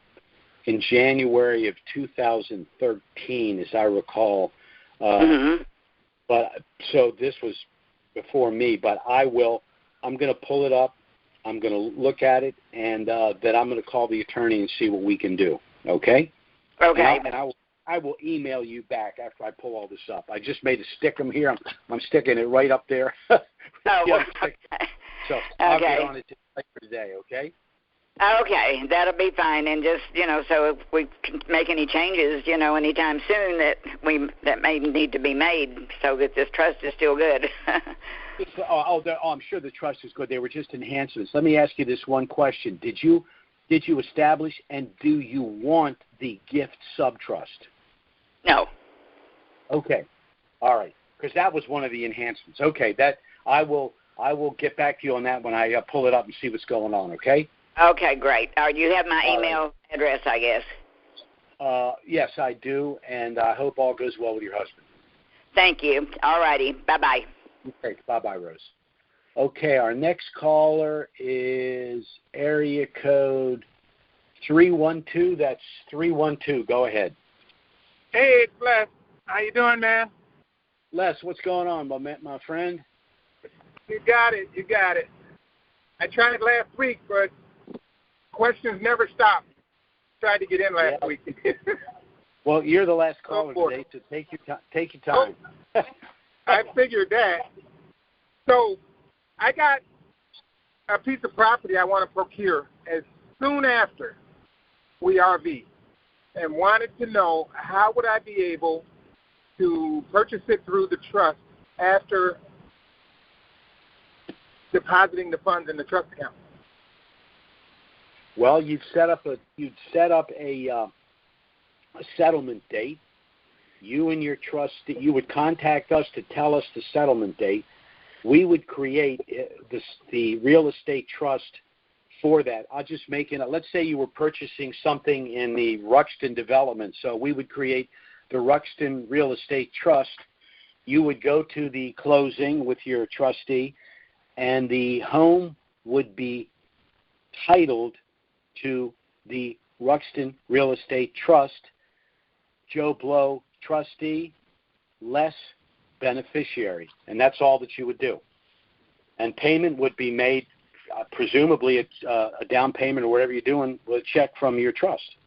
in January of 2013, as I recall. But so this was before me. But I'm going to pull it up. I'm going to look at it, and then I'm going to call the attorney and see what we can do. Okay? Okay. And I will email you back after I pull all this up. I just made a stickum here. I'm sticking it right up there. Oh, well, okay. So I'll get on it later today. Okay? Okay, that'll be fine. And just so if we can make any changes, anytime soon that may need to be made, so that this trust is still good. I'm sure the trust is good. They were just enhancements. Let me ask you this one question. Did you did you establish, and do you want the gift subtrust? No. Okay. All right. Because that was one of the enhancements. Okay. That I will get back to you on that when I pull it up and see what's going on. Okay. Okay, great. You have my email address, I guess. Yes, I do, and I hope all goes well with your husband. Thank you. All righty. Bye-bye. Okay. Bye-bye, Rose. Okay, our next caller is area code 312. That's 312. Go ahead. Hey, it's Les. How you doing, man? Les, what's going on, my friend? You got it. I tried last week, but questions never stop. Tried to get in last week. Well, you're the last caller today, so take your time. I figured that. So I got a piece of property I want to procure as soon after we RV, and wanted to know how would I be able to purchase it through the trust after depositing the funds in the trust account. Well, you'd set up a settlement date. You and your trustee, you would contact us to tell us the settlement date. We would create the real estate trust for that. I'll just make it. Let's say you were purchasing something in the Ruxton development, so we would create the Ruxton Real Estate Trust. You would go to the closing with your trustee, and the home would be titled to the Ruxton Real Estate Trust. Joe Blow, trustee, Les, beneficiary, and that's all that you would do. And payment would be made, presumably a down payment or whatever you're doing, with a check from your trust.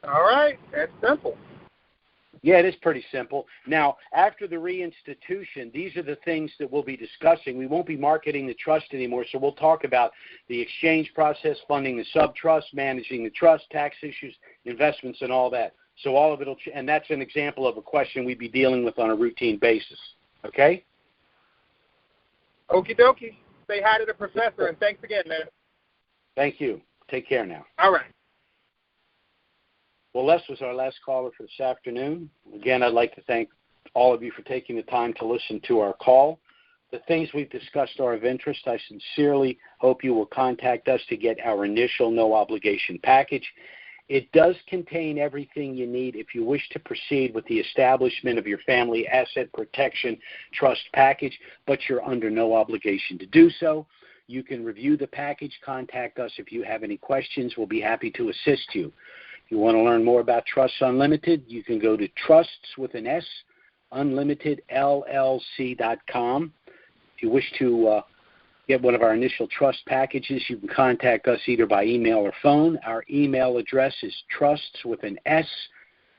All right, that's simple. Yeah, it is pretty simple. Now, after the reinstitution, these are the things that we'll be discussing. We won't be marketing the trust anymore, so we'll talk about the exchange process, funding the sub-trust, managing the trust, tax issues, investments, and all that. So all of it will, and that's an example of a question we'd be dealing with on a routine basis. Okay? Okie dokie. Say hi to the professor, and thanks again, man. Thank you. Take care now. All right. Well, Les was our last caller for this afternoon. Again, I'd like to thank all of you for taking the time to listen to our call. The things we've discussed are of interest. I sincerely hope you will contact us to get our initial no-obligation package. It does contain everything you need if you wish to proceed with the establishment of your family asset protection trust package, but you're under no obligation to do so. You can review the package. Contact us if you have any questions. We'll be happy to assist you. If you want to learn more about Trusts Unlimited, you can go to Trusts with an S, UnlimitedLLC.com. If you wish to get one of our initial trust packages, you can contact us either by email or phone. Our email address is trusts with an S,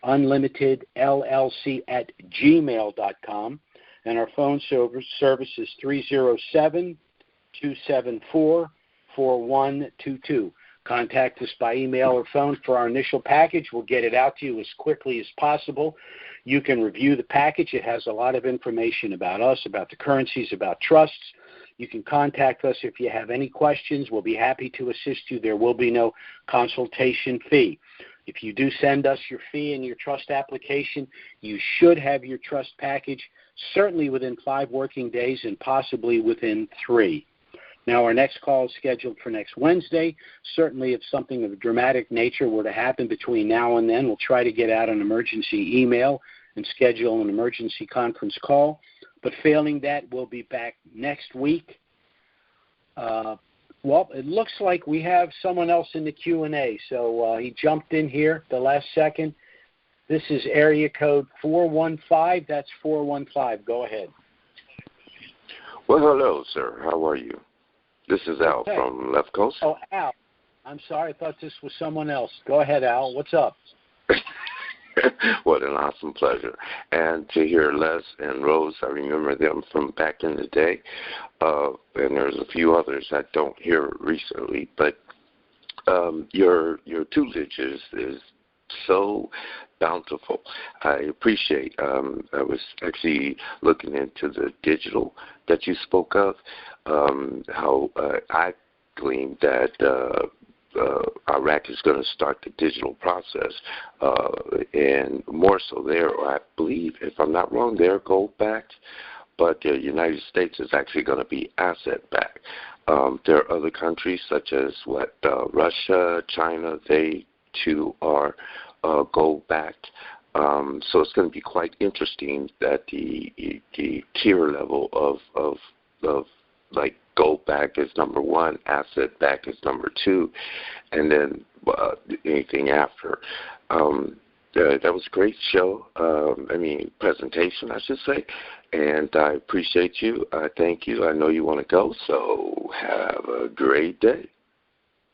unlimitedllc@gmail.com. And our phone service is 307-274-4122. Contact us by email or phone for our initial package. We'll get it out to you as quickly as possible. You can review the package. It has a lot of information about us, about the currencies, about trusts. You can contact us if you have any questions. We'll be happy to assist you. There will be no consultation fee. If you do send us your fee and your trust application, you should have your trust package certainly within 5 working days and possibly within 3. Now, our next call is scheduled for next Wednesday. Certainly, if something of a dramatic nature were to happen between now and then, we'll try to get out an emergency email and schedule an emergency conference call. But failing that, we'll be back next week. Well, it looks like we have someone else in the Q&A. So he jumped in here the last second. This is area code 415. That's 415. Go ahead. Well, hello, sir. How are you? This is Al from Left Coast. Oh, Al. I'm sorry. I thought this was someone else. Go ahead, Al. What's up? What an awesome pleasure. And to hear Les and Rose, I remember them from back in the day. And there's a few others I don't hear recently. But your tutelage is so bountiful. I appreciate. I was actually looking into the digital that you spoke of, how I gleaned that Iraq is going to start the digital process, and more so there, I believe, if I'm not wrong, they're gold-backed, but the United States is actually going to be asset-backed. There are other countries such as Russia, China, they too are gold-backed. So it's going to be quite interesting that the tier level of like gold back is number one, asset back is number two, and then anything after. That was a great show. Presentation, I should say, and I appreciate you. I thank you. I know you want to go, so have a great day.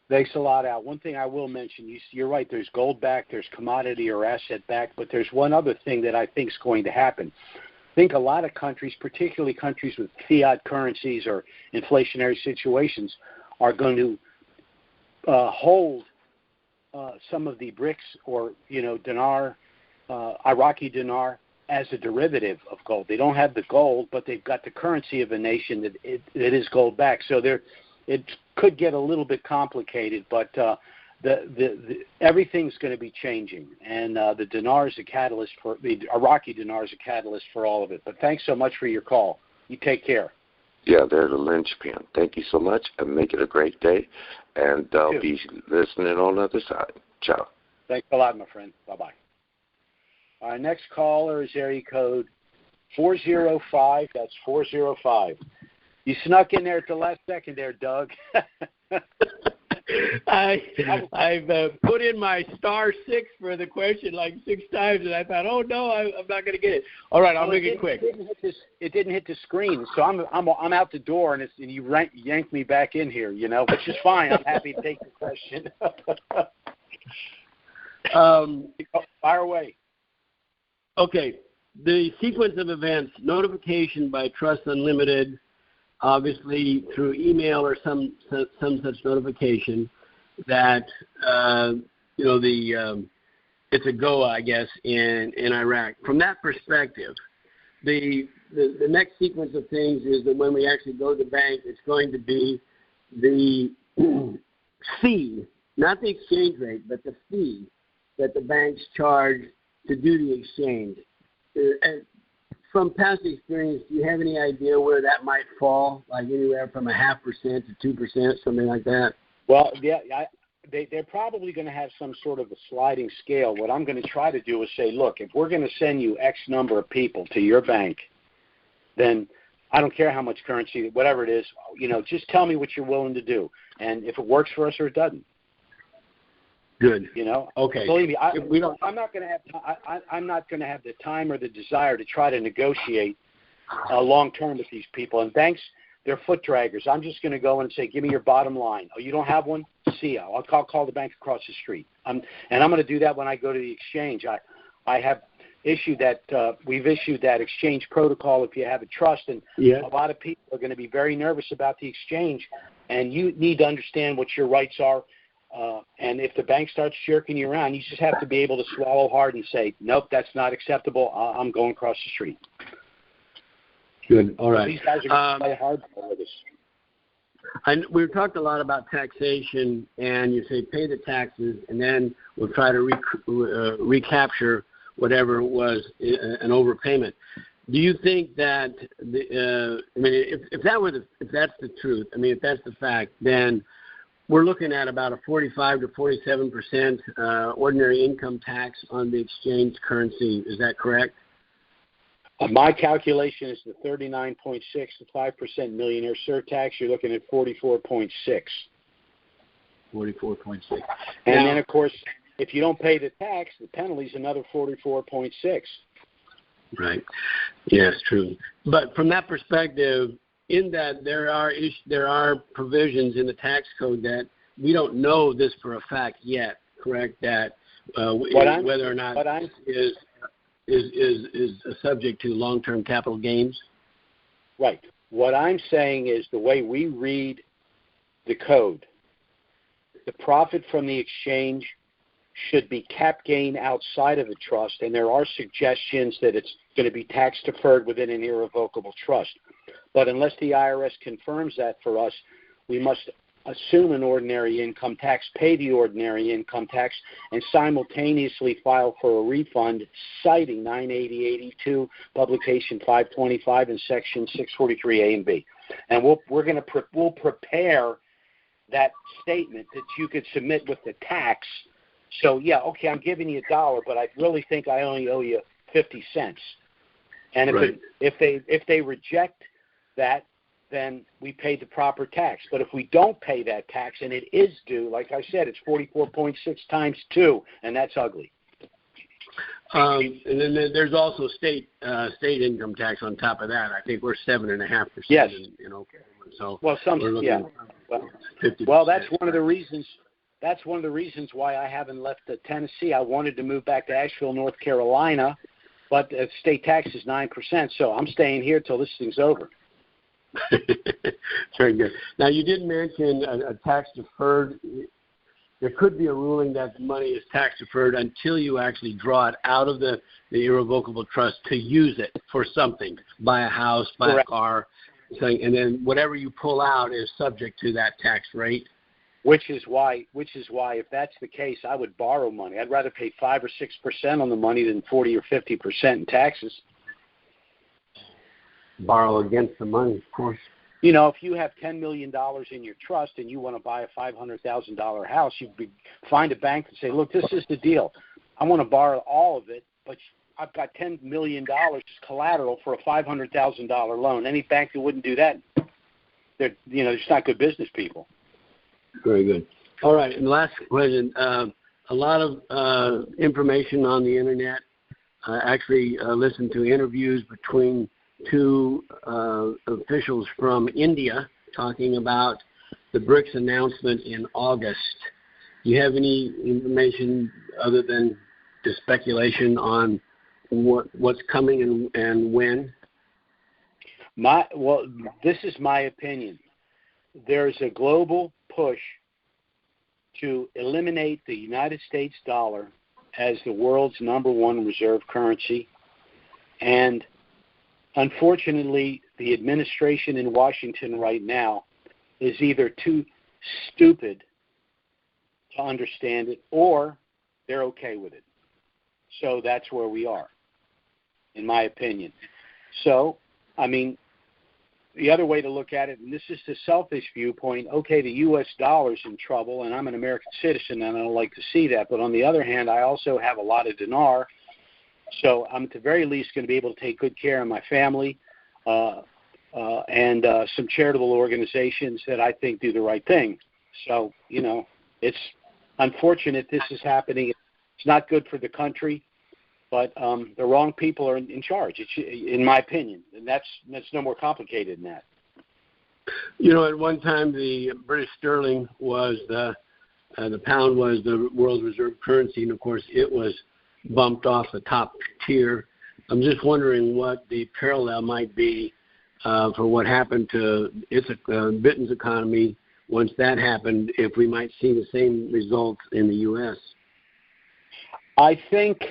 Thanks a lot, Al. One thing I will mention, you're right, there's gold back, there's commodity or asset back, but there's one other thing that I think is going to happen. I think a lot of countries, particularly countries with fiat currencies or inflationary situations, are going to hold some of the BRICS or, dinar, Iraqi dinar, as a derivative of gold. They don't have the gold, but they've got the currency of a nation that is gold back. So it could get a little bit complicated, but everything's going to be changing, and the dinar is a catalyst for the Iraqi dinar is a catalyst for all of it. But thanks so much for your call. You take care. Yeah, they're the linchpin. Thank you so much, and make it a great day. And I'll be listening on the other side. Ciao. Thanks a lot, my friend. Bye-bye. Our next caller is area code 405. That's 405. You snuck in there at the last second there, Doug. I've put in my *6 for the question like 6 times, and I thought, oh no, I'm not going to get it. All right, I'll make it quick. It didn't hit the screen, so I'm out the door, and you yanked me back in here, which is fine. I'm happy to take the question. Fire away. Okay, the sequence of events: notification by Trust Unlimited, obviously through email or some such notification that it's a go, I guess, in Iraq. From that perspective, the next sequence of things is that when we actually go to the bank, it's going to be the fee, not the exchange rate, but the fee that the banks charge to do the exchange. And from past experience, do you have any idea where that might fall, like anywhere from 0.5% to 2%, something like that? Well, yeah, they're probably going to have some sort of a sliding scale. What I'm going to try to do is say, look, if we're going to send you X number of people to your bank, then I don't care how much currency, whatever it is, just tell me what you're willing to do, and if it works for us or it doesn't. Good. Okay. Believe me, I'm not going to have the time or the desire to try to negotiate long term with these people. And banks, they're foot draggers. I'm just going to go in and say, give me your bottom line. Oh, you don't have one? See ya. I'll call the bank across the street. And I'm going to do that when I go to the exchange. I have issued that. We've issued that exchange protocol if you have a trust, and a lot of people are going to be very nervous about the exchange. And you need to understand what your rights are. And if the bank starts jerking you around, you just have to be able to swallow hard and say, nope, that's not acceptable. I'm going across the street. Good. All right. These guys are going to play hard with us. And we've talked a lot about taxation, and you say pay the taxes, and then we'll try to recapture whatever was an overpayment. Do you think that if that's the truth, if that's the fact, then we're looking at about a 45 to 47% ordinary income tax on the exchange currency. Is that correct? My calculation is the 39.6 to 5% millionaire surtax. You're looking at 44.6. 44.6. And then, of course, if you don't pay the tax, the penalty is another 44.6. Right. Yes, true. But from that perspective, in that there are provisions in the tax code that we don't know this for a fact yet, correct? That whether or not is subject to long-term capital gains. Right. What I'm saying is the way we read the code, the profit from the exchange should be cap gain outside of the trust, and there are suggestions that it's going to be tax deferred within an irrevocable trust. But unless the IRS confirms that for us, we must assume an ordinary income tax, pay the ordinary income tax, and simultaneously file for a refund citing 98082, publication 525, and section 643A and B. And we'll prepare that statement that you could submit with the tax. So yeah, okay, I'm giving you $1, but I really think I only owe you 50 cents. And if they reject that, then we pay the proper tax. But if we don't pay that tax and it is due, like I said, it's 44.6 times 2, and that's ugly. And then there's also state income tax on top of that. I think we're 7.5%. Yes. In Oklahoma. So well, that's one of the reasons. That's one of the reasons why I haven't left Tennessee. I wanted to move back to Asheville, North Carolina, but the state tax is 9%. So I'm staying here till this thing's over. Very good. Now, you did mention a tax deferred. There could be a ruling that the money is tax deferred until you actually draw it out of the irrevocable trust to use it for something, buy a house, buy Correct. a car, and then whatever you pull out is subject to that tax rate. Which is why, if that's the case, I would borrow money. I'd rather pay 5 or 6% on the money than 40 or 50% in taxes. Borrow against the money, of course. You know, if you have $10 million in your trust and you want to buy a $500,000 house, you find a bank and say, look, this is the deal. I want to borrow all of it, but I've got $10 million as collateral for a $500,000 loan. Any bank that wouldn't do that, they're just not good business people. Very good. All right, and last question. A lot of information on the Internet. I actually listened to interviews between two officials from India talking about the BRICS announcement in August. Do you have any information other than the speculation on what's coming and when? This is my opinion. There's a global push to eliminate the United States dollar as the world's #1 reserve currency, and unfortunately, the administration in Washington right now is either too stupid to understand it or they're okay with it. So that's where we are, in my opinion. So, I mean, the other way to look at it, and this is the selfish viewpoint, okay, the U.S. dollar's in trouble, and I'm an American citizen, and I don't like to see that. But on the other hand, I also have a lot of dinar, so I'm at the very least going to be able to take good care of my family and some charitable organizations that I think do the right thing. So, it's unfortunate this is happening. It's not good for the country, but the wrong people are in charge, in my opinion, and that's no more complicated than that. At one time the British sterling was the pound was the world's reserve currency, and of course it was bumped off the top tier. I'm just wondering what the parallel might be for what happened to Britain's economy once that happened, if we might see the same results in the U.S. I think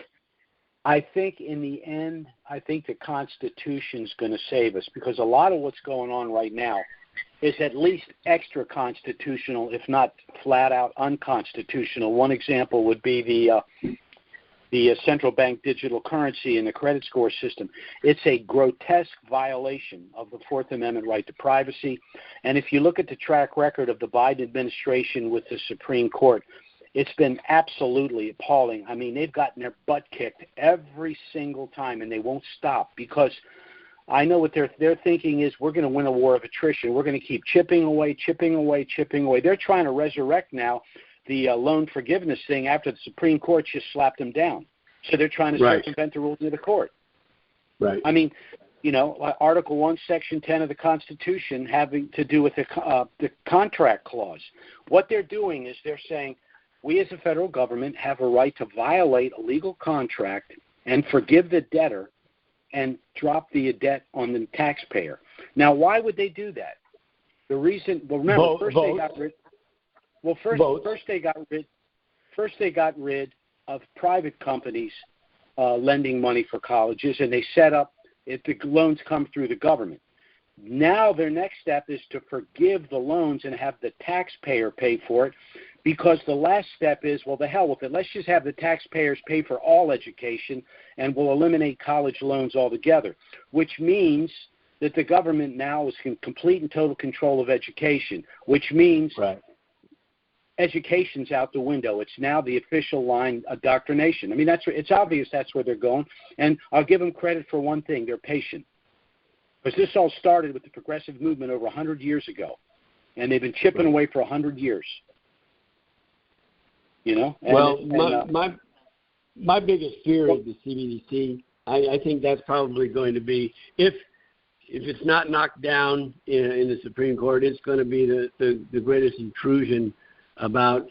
in the end, the Constitution's going to save us, because a lot of what's going on right now is at least extra constitutional, if not flat out unconstitutional. One example would be the central bank digital currency and the credit score system. It's a grotesque violation of the Fourth Amendment right to privacy. And if you look at the track record of the Biden administration with the Supreme Court, it's been absolutely appalling. I mean, they've gotten their butt kicked every single time, and they won't stop, because I know what their thinking is. We're going to win a war of attrition. We're going to keep chipping away. They're trying to resurrect now the loan forgiveness thing after the Supreme Court just slapped them down. So they're trying to circumvent the rules of the court. Right. I mean, Article 1, Section 10 of the Constitution having to do with the contract clause. What they're doing is they're saying, we as a federal government have a right to violate a legal contract and forgive the debtor and drop the debt on the taxpayer. Now, why would they do that? The reason, remember, first they got rid of private companies lending money for colleges, and they set up the loans come through the government. Now their next step is to forgive the loans and have the taxpayer pay for it, because the last step is, well, the hell with it. Let's just have the taxpayers pay for all education, and we'll eliminate college loans altogether, which means that the government now is in complete and total control of education, which means education's out the window. It's now the official line of indoctrination. I mean, it's obvious that's where they're going, and I'll give them credit for one thing. They're patient. Because this all started with the progressive movement over 100 years ago, and they've been chipping away for 100 years. You know? My biggest fear is the CBDC. I think that's probably going to be, if it's not knocked down in the Supreme Court, it's going to be the greatest intrusion about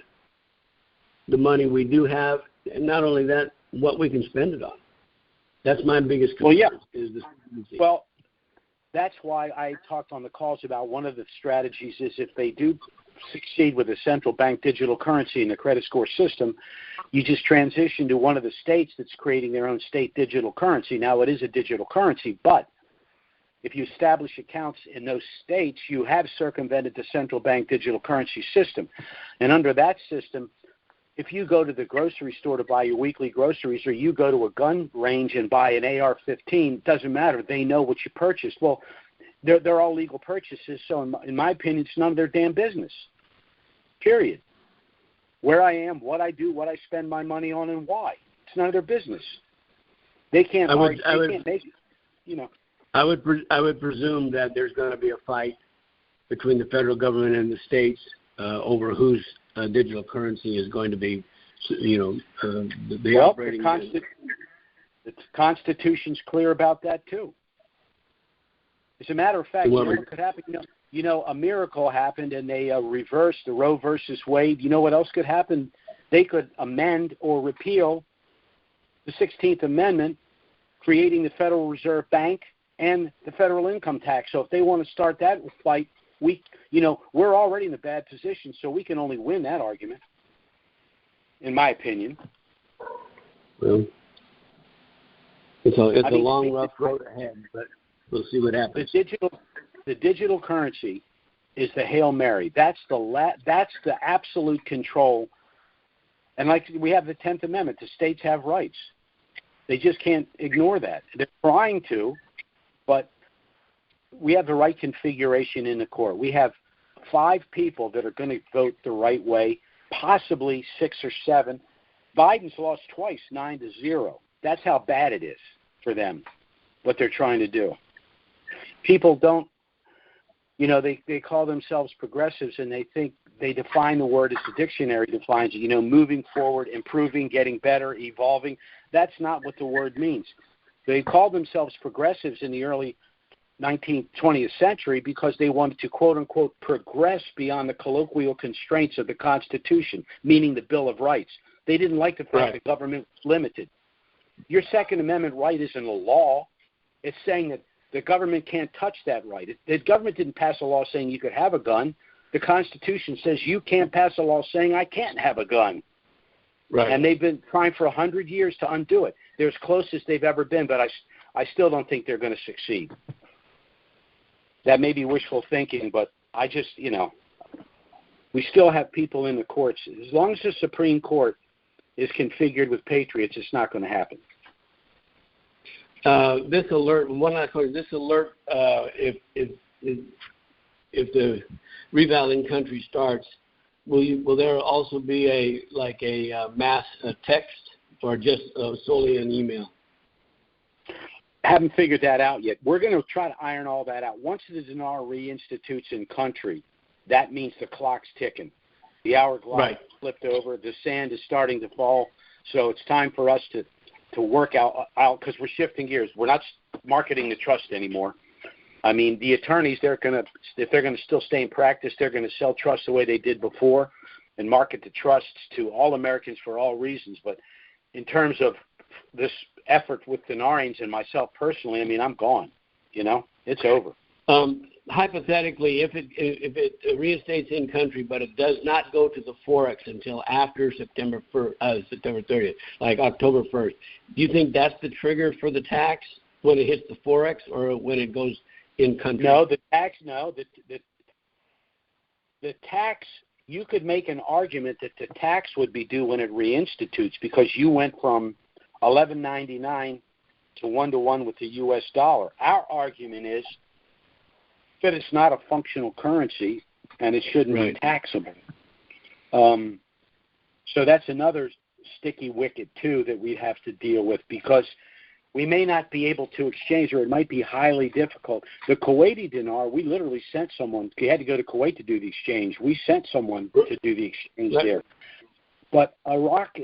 the money we do have, and not only that, what we can spend it on. That's my biggest concern. Is the CBDC. Well, that's why I talked on the calls about one of the strategies is if they do succeed with a central bank digital currency in the credit score system, you just transition to one of the states that's creating their own state digital currency. Now, it is a digital currency, but if you establish accounts in those states, you have circumvented the central bank digital currency system. And under that system, if you go to the grocery store to buy your weekly groceries, or you go to a gun range and buy an AR-15, doesn't matter. They know what you purchased. Well, they're all legal purchases, so in my opinion, it's none of their damn business, period. Where I am, what I do, what I spend my money on, and why. It's none of their business. They can't make it, you know. I would presume that there's going to be a fight between the federal government and the states over whose digital currency is going to be, operating. The Constitution's clear about that too. As a matter of fact, you know what could happen? A miracle happened, and they reversed the Roe versus Wade. You know what else could happen? They could amend or repeal the 16th Amendment, creating the Federal Reserve Bank and the federal income tax. So if they want to start that fight, we're already in a bad position, so we can only win that argument, in my opinion. Well, it's a long, rough road ahead, but we'll see what happens. The digital currency is the Hail Mary. That's the absolute control. And like we have the 10th Amendment, the states have rights. They just can't ignore that. They're trying to, but we have the right configuration in the court. We have 5 people that are going to vote the right way, possibly 6 or 7. Biden's lost twice, 9-0. That's how bad it is for them, what they're trying to do. People don't, they call themselves progressives, and they think they define the word as the dictionary defines it, moving forward, improving, getting better, evolving. That's not what the word means. They called themselves progressives in the early 19th, 20th century because they wanted to, quote-unquote, progress beyond the colloquial constraints of the Constitution, meaning the Bill of Rights. They didn't like the fact the government was limited. Your Second Amendment right isn't a law. It's saying that the government can't touch that right. The government didn't pass a law saying you could have a gun. The Constitution says you can't pass a law saying I can't have a gun. Right. And they've been trying for 100 years to undo it. They're as close as they've ever been, but I still don't think they're going to succeed. That may be wishful thinking, but I just, we still have people in the courts. As long as the Supreme Court is configured with patriots, it's not going to happen. This alert, one last question. This alert, if the revaluing country starts, will there also be a mass text or just solely an email? Haven't figured that out yet. We're going to try to iron all that out. Once the dinar reinstitutes in country, that means the clock's ticking. The hourglass flipped over. The sand is starting to fall. So it's time for us to work out because we're shifting gears. We're not marketing the trust anymore. I mean, the attorneys, if they're going to still stay in practice, they're going to sell trusts the way they did before and market the trusts to all Americans for all reasons. But in terms of this effort with Dinarians and myself personally, I mean, I'm gone. It's over. Hypothetically, if it reinstates in country, but it does not go to the Forex until after September 30th, like October 1st, do you think that's the trigger for the tax when it hits the Forex, or when it goes in country? No, the tax. No, the tax. You could make an argument that the tax would be due when it reinstitutes because you went from 11.99 to 1-to-1 with the U.S. dollar. Our argument is that it's not a functional currency and it shouldn't be taxable. So that's another sticky wicket, too, that we have to deal with because we may not be able to exchange, or it might be highly difficult. The Kuwaiti dinar, we literally sent someone. You had to go to Kuwait to do the exchange. We sent someone to do the exchange there. But Iraq,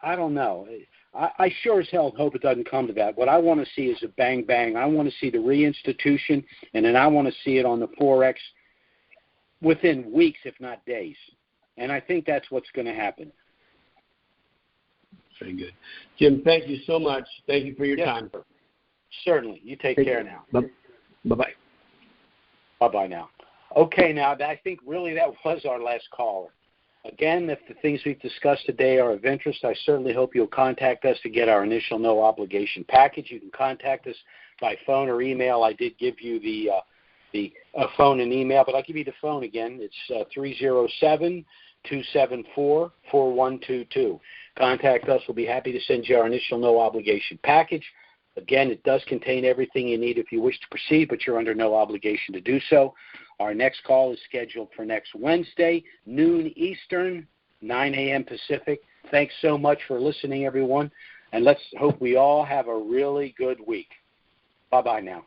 I don't know. I sure as hell hope it doesn't come to that. What I want to see is a bang, bang. I want to see the reinstitution, and then I want to see it on the Forex within weeks, if not days. And I think that's what's going to happen. Very good. Jim, thank you so much. Thank you for your time. Sir. Certainly. You take care now. Bye-bye. Bye-bye now. Okay, now, I think really that was our last caller. Again, if the things we've discussed today are of interest, I certainly hope you'll contact us to get our initial no-obligation package. You can contact us by phone or email. I did give you the phone and email, but I'll give you the phone again. It's 307-274-4122. Contact us. We'll be happy to send you our initial no-obligation package. Again, it does contain everything you need if you wish to proceed, but you're under no obligation to do so. Our next call is scheduled for next Wednesday, noon Eastern, 9 a.m. Pacific. Thanks so much for listening, everyone, and let's hope we all have a really good week. Bye-bye now.